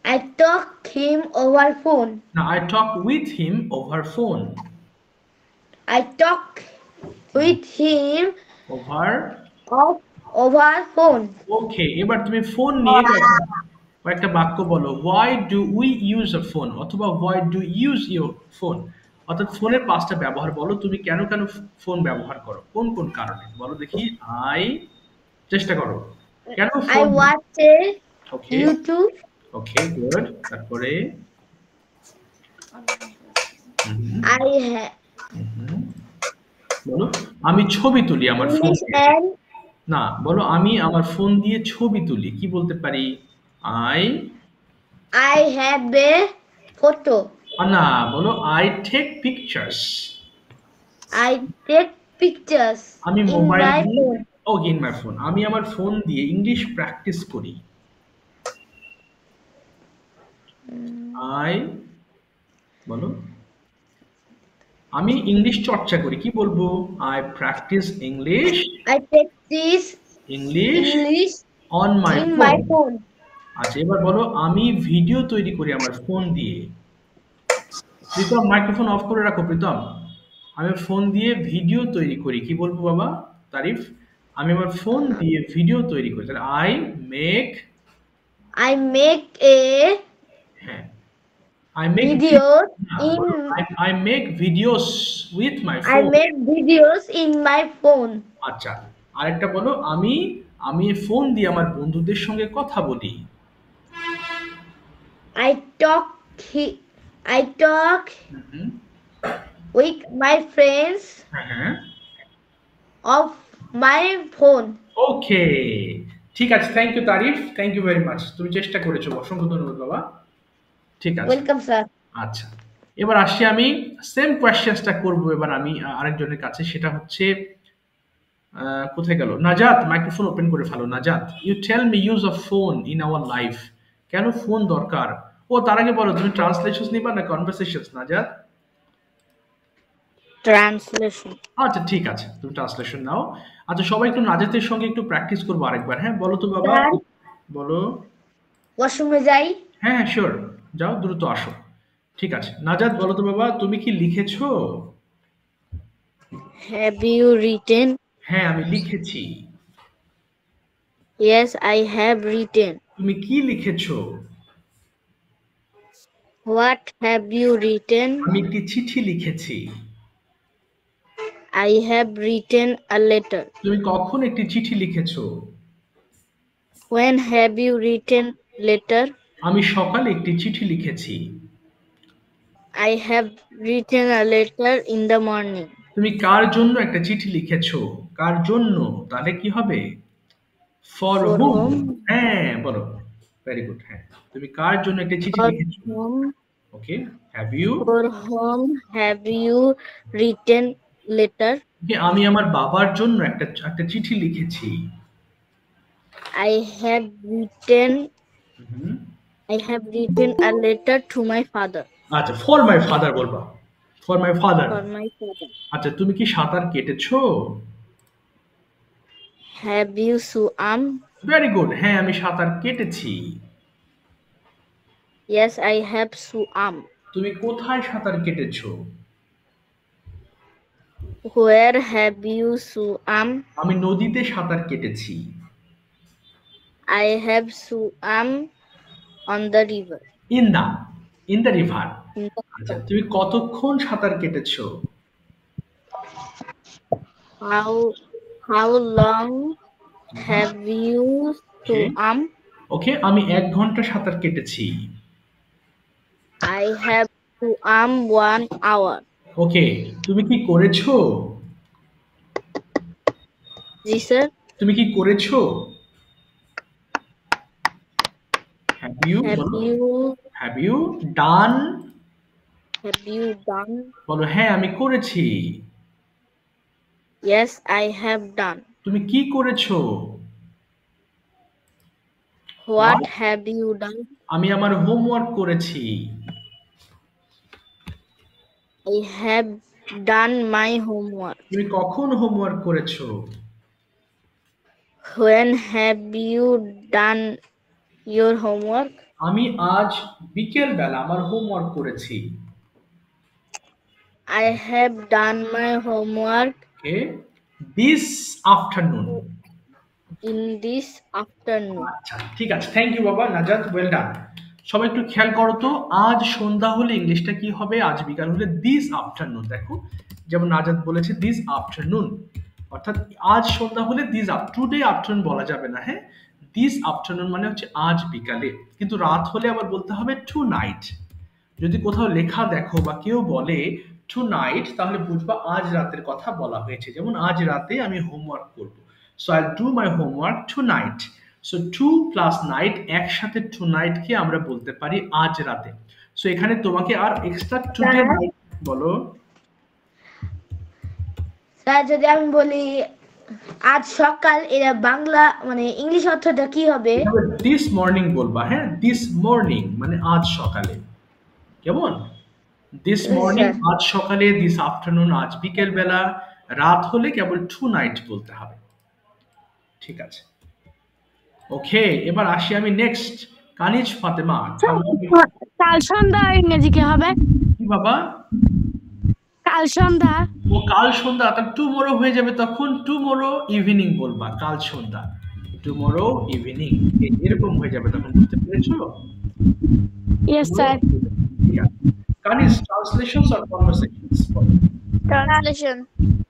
I talk him over phone. No, I talk with him over phone. I talk with him over phone. Okay, এবার তুমি ফোন নিয়ে কয়েকটা বাক্য বলো। Why do we use a phone? অথবা why do you use your phone? অর্থাৎ ফোনের পাঁচটা ব্যবহার বলো, তুমি কেন কেন ফোন ব্যবহার করো, কোন কোন কারণে বলো দেখি। চেষ্টা করো। কেন I watch YouTube. Okay, good. তারপরে বলো আমি ছবি তুলি আমার ফোন দিয়ে। না, বলো আমি আমার ফোন দিয়ে ছবি তুলি, কি বলতে পারি? I have a photo. না, বলো I take pictures. I take pictures. আমি in মোবাইল my দিয়ে phone. Okay, in my phone, আমি আমার ফোন দিয়ে ইংলিশ প্র্যাকটিস করি। বলো আমি ইংলিশ চর্চা করি, কি বলবো? I practice English. I practice English on my phone. আচ্ছা, এবার বলো আমি ভিডিও তৈরি করি আমার ফোন দিয়ে। প্রীতম মাইক্রোফোন অফ করে রাখো। প্রীতম, আমি ফোন দিয়ে ভিডিও তৈরি করি, কি বলবো বাবা? তারিফ, আমি আমার ফোন দিয়ে ভিডিও তৈরি করি। তাহলে I make videos I make videos with my phone. I make videos in my phone. আচ্ছা, আরেকটা বলো আমি ফোন দিয়ে আমার বন্ধুদের সঙ্গে কথা বলি। I talk with my friends of my phone. Okay, ঠিক আছে, thank you Tarif, thank you very much, তুমি চেষ্টা করেছো, অসংখ্য ধন্যবাদ বাবা। ঠিক আছে, ওয়েলকাম স্যার। আচ্ছা, এবার আসি আমি সেম কোয়েশ্চেনসটা করব এবার আমি আরেকজনের কাছে, সেটা হচ্ছে কোথায় গেল? নাজাত, মাইক্রোফোন ওপেন করে ফেলো। Najat, you tell me use of phone in our life. কেন ফোন দরকার? ও তার আগে বলো তুমি ট্রান্সলেশনস নিবা না কনভারসেশনস? নাজাত, ট্রান্সলেশন। আচ্ছা ঠিক আছে, তুমি ট্রান্সলেশন নাও। আচ্ছা, সবাই একটু নাজাতের সঙ্গে একটু প্র্যাকটিস করবো আরেকবার। হ্যাঁ, বলো তো বাবা, বলো। ওয়াশরুমে যাই। হ্যাঁ শিওর, যাও, দ্রুত আসো। ঠিক আছে, নাজাত বলো তো বাবা, তুমি কি লিখেছো? Have you written? হ্যাঁ, আমি লিখেছি। Yes, I have written. তুমি কি লিখেছো? What have you written? আমি একটি চিঠি লিখেছি। I have written a letter. তুমি কখন একটি চিঠি লিখেছো? When have you written letter? আমি সকালে একটি চিঠি লিখেছি। I have written a letter in the morning. তুমি কার জন্য একটা চিঠি লিখেছো? কার জন্য? তাহলে কি হবে? For For hmm. whom? হ্যাঁ, বলো। Very good. হ্যাঁ। তুমি কার জন্য একটা চিঠি For লিখেছো? whom? ওকে। Have you? For whom have you written letter? আমি আমার বাবার জন্য একটা চিঠি লিখেছি। I have written hmm. a letter to my father. আচ্ছা, ফর মাই ফাদার বলবা। For my father. For my father. আচ্ছা, তুমি কি সাঁতার কেটেছো? Have you swum? Very good. হ্যাঁ, আমি সাঁতার কেটেছি। Yes, I have swum. তুমি কোথায় সাঁতার কেটেছো? Where have you swum? আমি নদীতে সাঁতার কেটেছি। I have swum on the river. In the river. In the আচ্ছা, river. তুমি কতক্ষণ সাঁতার কেটেছো? How long have you swum? ওকে, আমি 1 ঘন্টা সাঁতার কেটেছি। I have swum 1 hour. ওকে, তুমি কি করেছো? জি স্যার। তুমি কি করেছো? Have you done? Have you done? বলো হ্যাঁ, আমি করেছি। Yes, I have done. তুমি কি করেছো? What have you done? আমি আমার হোমওয়ার্ক করেছি। I have done my homework. তুমি কখন হোমওয়ার্ক করেছো? When have you done your homework? আমি আজ বিকেল বেলা আমার হোমওয়ার্ক করেছি। I have done my homework okay, this afternoon. in this afternoon. আচ্ছা, ঠিক আছে। থ্যাংক ইউ বাবা নাজাত, ওয়েল ডান। সবাই একটু খেয়াল করো তো, আজ সন্ধ্যা হলে ইংলিশটা কি হবে? আজ বিকাল হলে দিস আফটারনুন। দেখো, যেমন নাজাত বলেছে দিস আফটারনুন, অর্থাৎ আজ সন্ধ্যা হলে টুডে আফটারনুন বলা যাবে না। হ্যাঁ, দিস আফটারনুন মানে হচ্ছে আজ বিকালে। কিন্তু রাত হলে আবার বলতে হবে টু নাইট। যদি কোথাও লেখা দেখো বা কেউ বলে টু নাইট, তাহলে বুঝবা আজ রাতের কথা বলা হয়েছে। যেমন আজ রাতে আমি হোমওয়ার্ক করব। So I do my homework tonight. So to plus night, একসাথে টু নাইটকে আমরা বলতে পারি আজ রাতে। সো এখানে তোমাকে আর এক্সট্রা টুডে নাইট বলো। স্যার যদি আমি বলি আজ সকাল, এরা বাংলা মানে ইংলিশ অর্থটা কি হবে? দিস মর্নিং বলবা। হ্যাঁ, দিস মর্নিং মানে আজ সকালে। কেমন? দিস মর্নিং আজ সকালে, দিস আফটারনুন আজ বিকেল বেলা, রাত হলে কেবল টু নাইট বলতে হবে। ঠিক আছে, ওকে। এবার আসি আমি নেক্সট, কানিজ ফাতেমা। কাল সন্ধ্যা ইংরেজি কি হবে? কি বাবা? কাল সন্ধ্যা। ও কাল সন্ধ্যা, তার টুমরো হয়ে যাবে, তখন টুমরো ইভিনিং বলবা। কাল সন্ধ্যা, টুমরো ইভিনিং, এরকম হয়ে যাবে তখন। বুঝতে পেরেছো? Yes sir. ঠিক আছে। কানিজ ট্রান্সলেশনস অর কনভারসেশনস?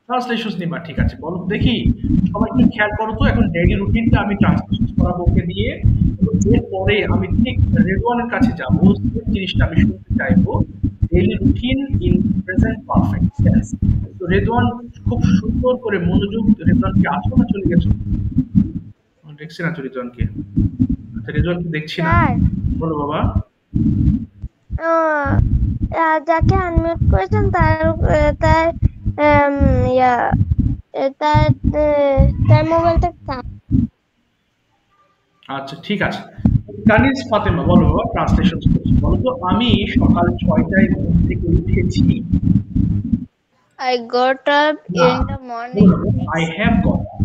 ট্রান্সলেশনস নিবা। ঠিক আছে, বলো দেখি। সবাই একটু খেয়াল করো তো, এখন ডেইলি রুটিনটা আমি ট্রান্সলেশন করাবো ওকে দিয়ে। এরপরে আমি ঠিক রেডওয়ানের কাছে যাবো, সেই জিনিসটা আমি শুনতে চাইবো। Daily routine in present perfect tense. তো রেদওয়ান খুব সুন্দর করে মনোযোগ। রেদওয়ান কি আছো না চলে গেছো? দেখছি না তো রেদওয়ানকে। আচ্ছা, রেদওয়ানকে দেখছি না। বলো বাবা। যাকে আনমিউট করেছেন তার মোবাইলটা। আচ্ছা, ঠিক আছে। কানিজ ফাতেমা বলো বাবা, ট্রান্সলেশন করছি। বলো তো, আমি সকাল 6টায় ঘুম থেকে উঠেছি। I got up in the morning. I have got up.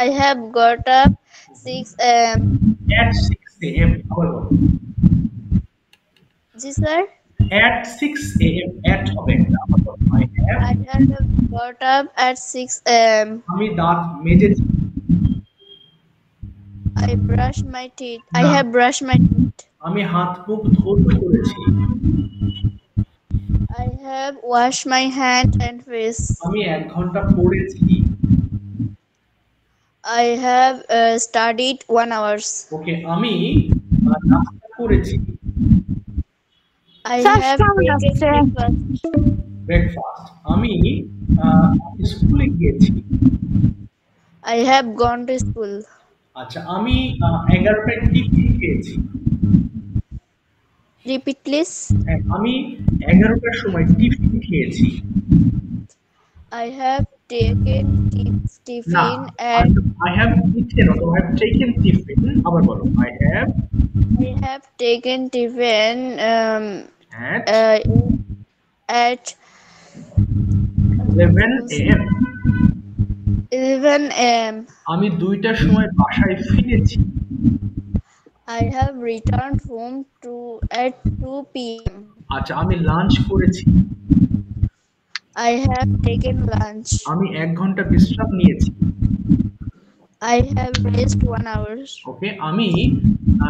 I have got up 6 a.m. At 6 a.m. আবার বলো। জি স্যার। At 6 a.m. at হবে একটা। আবার বলো। I have got up at 6 a.m. আমি দাঁত মেজেছি। I brush my teeth. I No. have brushed my teeth. আমি হাত মুখ ধৌত করেছি। I have washed my hand and face. আমি 1 ঘন্টা পড়েছি। I have studied 1 hours. ওকে, আমি নাস্তা করেছি। I Sir, have sound taken আসছে। breakfast. ব্রেকফাস্ট। আমি স্কুলে গিয়েছি। I have gone to school. আচ্ছা, আমি 11টায় টিফিন খেয়েছি। Repeat please. হ্যাঁ, আমি 11টার সময় টিফিন খেয়েছি। I have taken না, tiffin and I have eaten অথবা I have taken tiffin। আবার বলো, I have I have taken tiffin at at 11 a.m. 11 a.m. আমি 2টার সময় বাসায় ফিরেছি। I have returned home at 2 p.m. আচ্ছা, আমি লাঞ্চ করেছি। I have taken lunch. আমি 1 ঘন্টা বিশ্রাম নিয়েছি। I have rest 1 hour. ওকে, আমি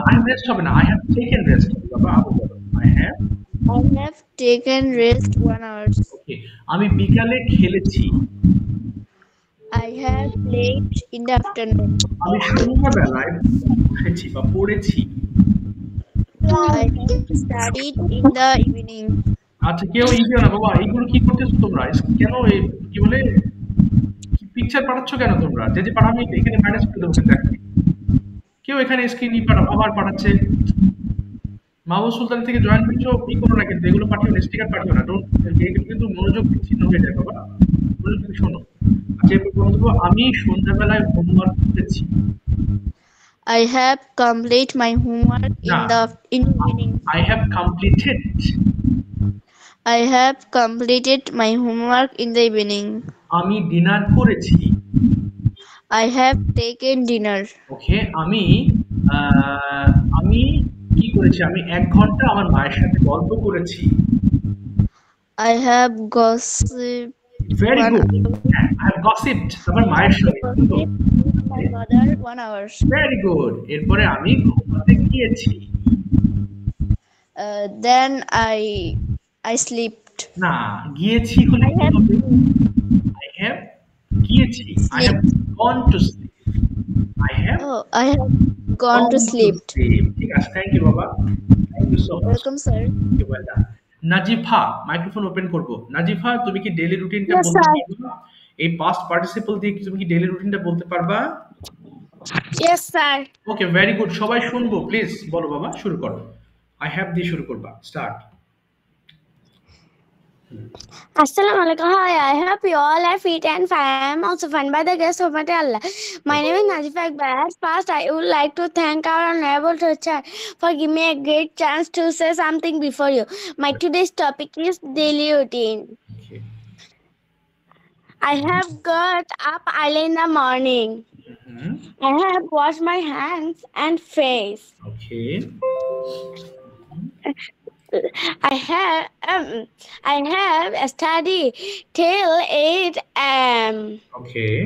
I have rest হবে না, I have taken rest হবে বাবা। আবার বলো, I have taken rest 1 hour. ওকে, আমি বিকালে খেলেছি। I have played in the afternoon. আমি সন্ধ্যাবেলায় পড়েছি বা পড়েছি। I have studied in the evening. আচ্ছা, কেউ ইদিও না বাবা, এইগুলো কি করতেছো তোমরা? কেন কি বলে পিকচার পাঠাচ্ছ কেন তোমরা? যে পাঠাবো এখানে মাইনাস করে দেবো কিন্তু একটা। কেউ এখানে স্ক্রিন আবার পাঠাচ্ছে। মাহবুব সুলতান থেকে জয়েন করছো, কি করো না কিন্তু এগুলো পাঠিও না, স্টিকার পাঠিও না। এগুলো কিন্তু মনোযোগ বিচ্ছিন্ন হয়ে যায় বাবা। মনোযোগ শোনো। আচ্ছা, এরপর বলবো আমি সন্ধ্যাবেলায় হোমওয়ার্ক করেছি। I have completed my homework in the evening. I have completed. I have completed my homework in the evening. আমি ডিনার করেছি। I have taken dinner. ওকে, আমি কি করেছি? আমি 1 ঘন্টা আমার মায়ের সাথে গল্প করেছি। I have gossiped. Very good. I have gossiped আমার মায়ের সাথে। My mother 1 hour. Very good. এরপরে আমি ঘুমাতে গিয়েছি। Then I slept. না, গিয়েছি হলে কি হবে? I have গিয়েছি। I have gone to sleep. I have gone to sleep. ঠিক আছে, থ্যাংক ইউ বাবা। Thank you so much. Welcome, sir. Well done. Nazifa, microphone open করব। নাজিফা, তুমি কি ডেইলি রুটিনটা Yes, বলতে sir. পারবা? এই পাস্ট পার্টিসিপল দিয়ে কি তুমি কি ডেইলি রুটিনটা বলতে পারবা? Yes, sir. ওকে, ভেরি গুড। সবাই শুনবো প্লিজ। বলো বাবা, শুরু করো। আই হ্যাভ দিয়ে শুরু করবা। Start. Assalamu alaikum. Hi, I hope you all are fit and fine. I am also fine by the grace of Allah. My name is Najifa Iqbal. First, I would like to thank our honorable teacher for giving me a great chance to say something before you. My today's topic is daily routine. Okay. I have got up early in the morning. I have washed my hands and face. Okay. I have studied till 8 a.m. Okay.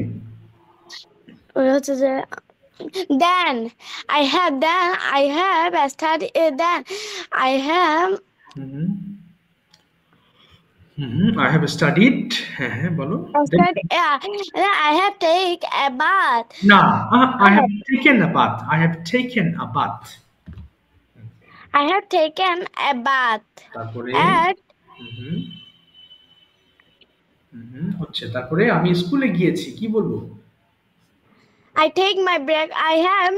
Then I have studied. Then I have I have studied. বলো। I have taken a bath. না, I have taken a bath. I have taken a bath. I have taken a bath. তারপরে At হচ্ছে তারপরে আমি স্কুলে গিয়েছি, কি বলবো? I take my break. I have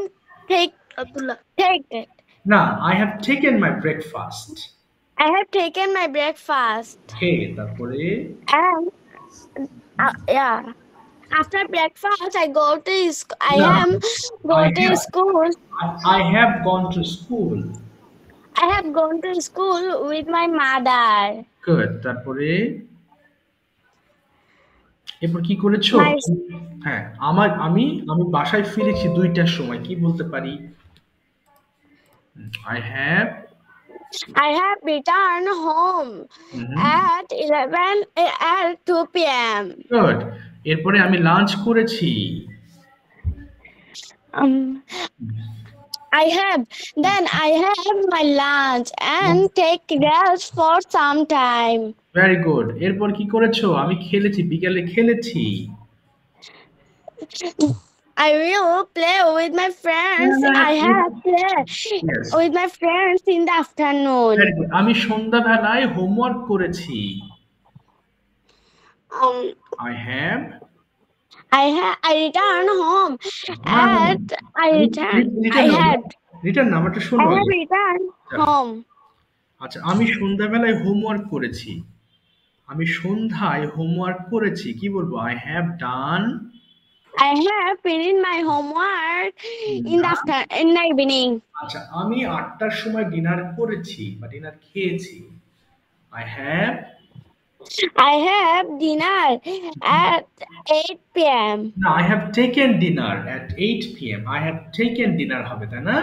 taken. না, I have taken my breakfast. I have taken my breakfast. Okay, তারপরে And yeah. After breakfast, I go to school. I No. am go I to have- school. I have gone to school. I have gone to school with my mother. Good. তারপরে এরপর কি করেছো? হ্যাঁ, আমি বাসায় ফিরেছি 2টার সময়, কি বলতে পারি? I have returned home at 2 p.m. Good. এরপরে আমি লাঞ্চ করেছি। I have. Then I have my lunch and take rest for some time. Very good. এরপর কি করেছো? আমি খেলেছি, বিকেলে খেলেছি। I will play with my friends. I have play Yes. with my friends in the afternoon. Very good. আমি সন্ধ্যাবেলায় homework করেছি। Um, I have I return home at I return. I had. Return না, আমারটা I শোনো have আগে। returned home. আচ্ছা, আমি সন্ধ্যাবেলায় হোমওয়ার্ক করেছি। আমি সন্ধ্যায় হোমওয়ার্ক করেছি। কি বলবো? I have done I have finished my homework in the evening. আচ্ছা, আমি ৮টার সময় ডিনার করেছি বা ডিনার খেয়েছি। I have I have dinner at 8 p.m. না, I have taken dinner at 8 p.m. I have taken dinner হবে, তাই না?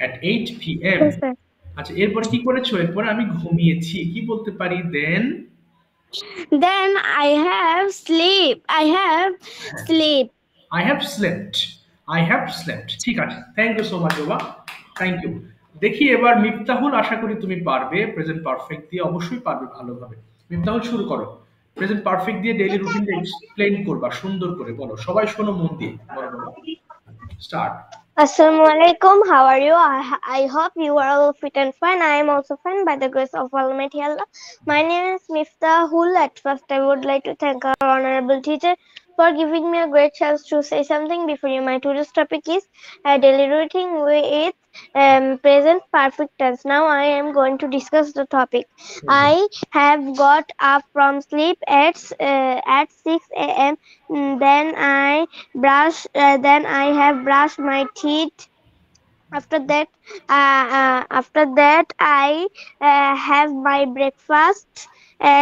At 8 p.m. Yes, sir. আচ্ছা, এরপর কি করেছো? এরপর আমি ঘুমিয়েছি। কি বলতে পারি? Then Then I have sleep. I have sleep. I have slept. I have slept. ঠিক আছে। থ্যাংক ইউ সো মাচ বাবা। Thank you. দেখি এবার মিফতাহুল, আশা করি তুমি পারবে। প্রেজেন্ট পারফেক্ট দিয়ে অবশ্যই পারবে ভালোভাবে। মিফতাহুল শুরু করো। প্রেজেন্ট পারফেক্ট দিয়ে ডেইলি রুটিনটা এক্সপ্লেইন করবা সুন্দর করে, বলো। সবাই শোনো মন দিয়ে। বলো বলো। Start. Assalamualaikum. How are you? I hope you are all fit and fine. I am also fine by the grace of Almighty Allah. My name is Miftahul. At first, I would like to thank our honorable teacher for giving me a great chance to say something before you. My today's topic is daily routine with present perfect tense. Now I am going to discuss the topic. I have got up from sleep at 6 a.m. Then I have brushed my teeth. After that I have my breakfast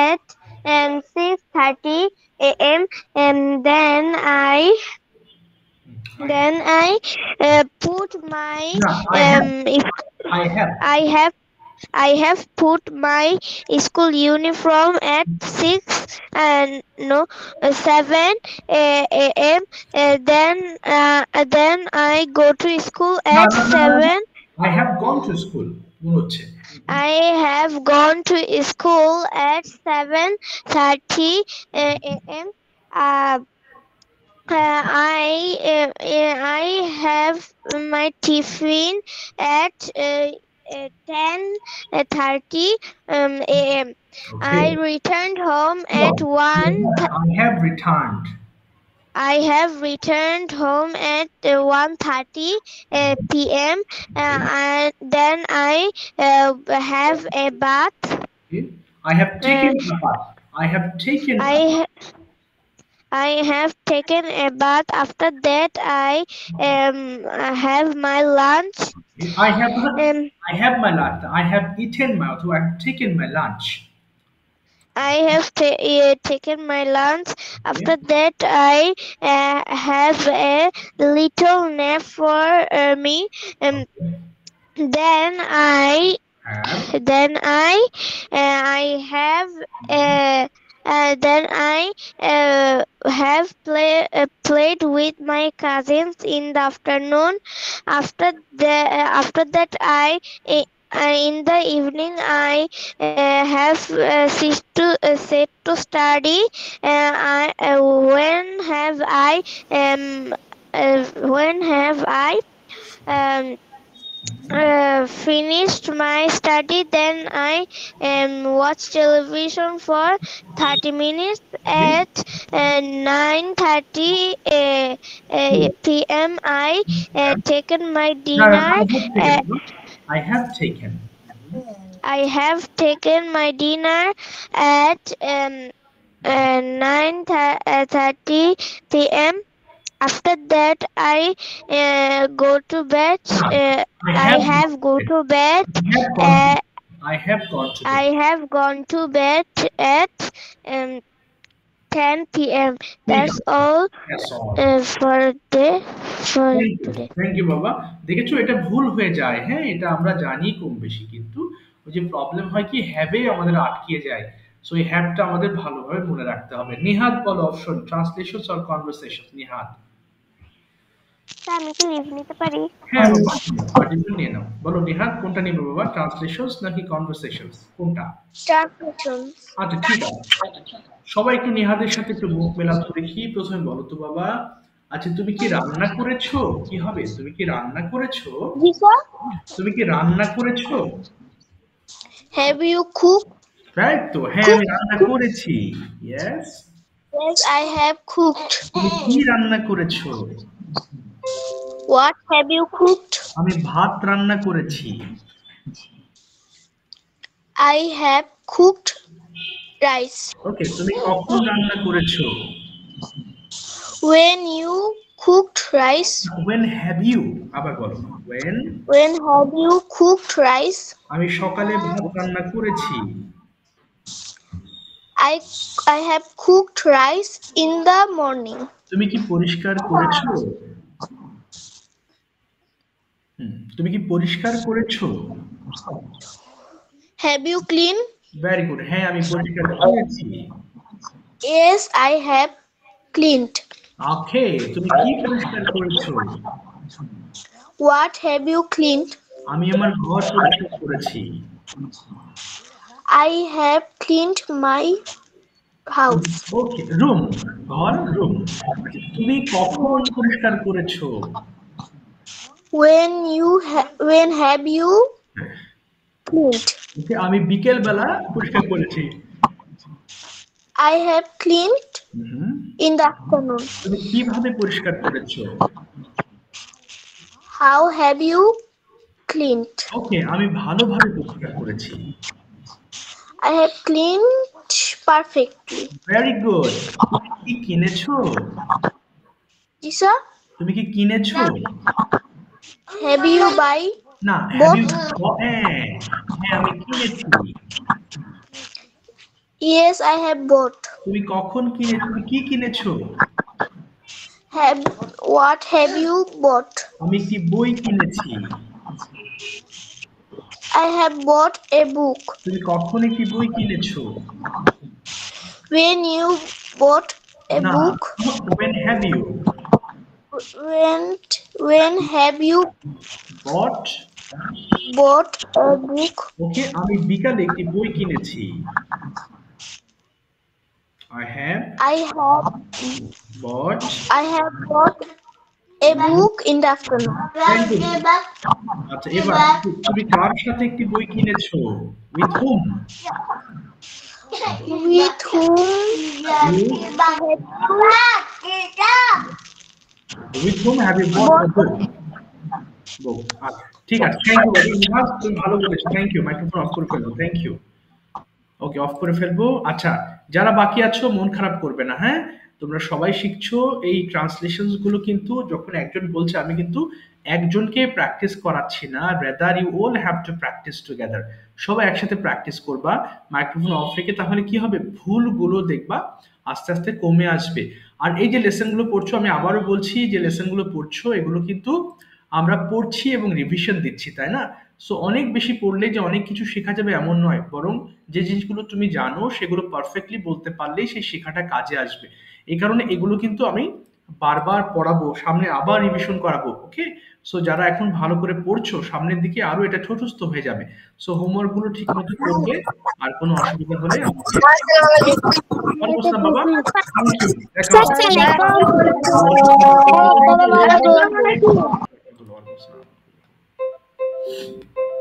at 6:30 a.m. and then I put my No, I have put my school uniform at 7 a.m. Then I go to school at 7. I have gone to school মনে হচ্ছে। I have gone to school at 7:30 a.m. I have my tiffin at 10:30 a.m. I returned home at 1. I have returned. I have returned home at 1:30 p.m. And then I have a bath. I have taken a bath. I have taken. I have taken a bath. After that, I have my lunch. I have my lunch. I have eaten my. So I have taken my lunch. I have taken my lunch. After that, I have a little nap for me. Then I have played with my cousins in the afternoon. After that, in the evening I have sit to study. When have I finished my study, then I watch television for 30 minutes. At 9:30 p.m. I taken my dinner. I have taken. I have taken my dinner at 9:30 p.m. After that, I go to bed. I have gone to bed at 10 p.m. That's all for today. Thank you বাবা। দেখেছো, এটা ভুল হয়ে যায়। হ্যাঁ, এটা আমরা জানি কম বেশি, কিন্তু ওই যে প্রবলেম হয় কি, হ্যাভে আমাদের আটকে যায়। সো এই হ্যাভটা আমাদের ভালোভাবে মনে রাখতে হবে। নিহাদ বলো option, translations or conversation. Nihad. Sir আমি কি লিভ নিতে পারি? হ্যাঁ বাবা, পার্টিকুলার নিয়ে নাও। বলো নিহাদ কোনটা নিবে বাবা, ট্রান্সলেশনস নাকি কনভারসেশনস, কোনটা? Translations. আচ্ছা ঠিক আছে, সবাই একটু নিহাদের সাথে একটু মুখ মেলাও তো দেখি। প্রথমে বলো তো বাবা, আচ্ছা তুমি কি রান্না করেছো? কি হবে, তুমি কি রান্না করেছো? জি স্যার। তুমি কি রান্না করেছো? Have you cooked? রাইট তো, হ্যাঁ আমি রান্না করেছি। Yes. Yes, I have cooked. তুমি কি রান্না করেছো? What have you cooked? আমি ভাত রান্না করেছি। I have cooked rice. ওকে, তুমি কখন রান্না করেছো? When you cooked rice? When have you, আবার বলো when। When have you cooked rice? আমি সকালে ভাত রান্না করেছি। I have cooked rice in the morning. তুমি কি পরিষ্কার করেছো? তুমি কি পরিষ্কার করেছো? Have you cleaned? Very good, হ্যাঁ আমি পরিষ্কার করেছি। Yes, I have cleaned. ওকে, তুমি কি পরিষ্কার করেছো? What have you cleaned? আমি আমার ঘর পরিষ্কার করেছি। I have cleaned my house. Okay, room, ঘর, রুম। তুমি কখন পরিষ্কার করেছো? When have you cleaned? ওকে, আমি বিকেল বেলা পরিষ্কার করেছি। I have cleaned in the afternoon. তুমি কিভাবে পরিষ্কার করেছো? How have you cleaned? ওকে, আমি ভালোভাবে পরিষ্কার করেছি। I have cleaned perfectly. Very good. কি কিনেছো? Yes, sir. তুমি কি কিনেছো? Have you buy? না, have you, হ্যাঁ আমি কিনেছি। Yes, I have bought. তুমি কখন কিনেছো? তুমি কি কিনেছো? What have you bought? আমি একটি বই কিনেছি। I have bought a book. তুমি কখন একটি বই কিনেছো? When you bought a না, book? when have you When have you bought? bought a book? ওকে, আমি বিকালে একটি বই কিনেছি। I have bought a book in the afternoon. আচ্ছা, এবার তুমি কার সাথে একটি বই কিনেছো? With whom? With whom? With whom have you bought a book? Book. আচ্ছা, ঠিক আছে, থ্যাংক ইউ বাবু, নিহাদ তুমি ভালো বলেছো, থ্যাংক ইউ। মাইক্রোফোন অফ করে ফেলবো, থ্যাংক ইউ। ওকে, অফ করে ফেলবো। আচ্ছা, যারা বাকি আছো মন খারাপ করবে না, হ্যাঁ তোমরা সবাই শিখছো। এই ট্রান্সলেশনস গুলো কিন্তু যখন একজন বলছে, আমি কিন্তু একজনকে প্র্যাকটিস করাচ্ছি না, rather you all have to practice together. সবাই একসাথে প্র্যাকটিস করবা মাইক্রোফোন অফ রেখে, তাহলে কি হবে, ভুলগুলো দেখবা আস্তে আস্তে কমে আসবে। আর এই যে লেসনগুলো পড়ছো, আমি আবারও বলছি, যে লেসনগুলো পড়ছো এগুলো কিন্তু আমরা পড়ছি এবং রিভিশন দিচ্ছি, তাই না? সো অনেক বেশি পড়লে যে অনেক কিছু শেখা যাবে এমন নয়, বরং যে জিনিসগুলো তুমি জানো সেগুলো পারফেক্টলি বলতে পারলেই সেই শেখাটা কাজে আসবে। এই কারণে এগুলো কিন্তু আমি বারবার পড়াবো, সামনে আবার রিভিশন করাবো। ওকে, সো যারা এখন ভালো করে পড়ছো, সামনের দিকে আরো এটা ঠোঁটস্থ হয়ে যাবে। সো হোমওয়ার্ক গুলো ঠিক মতো করবে, আর কোনো অসুবিধা হলে বাবা। Thank you.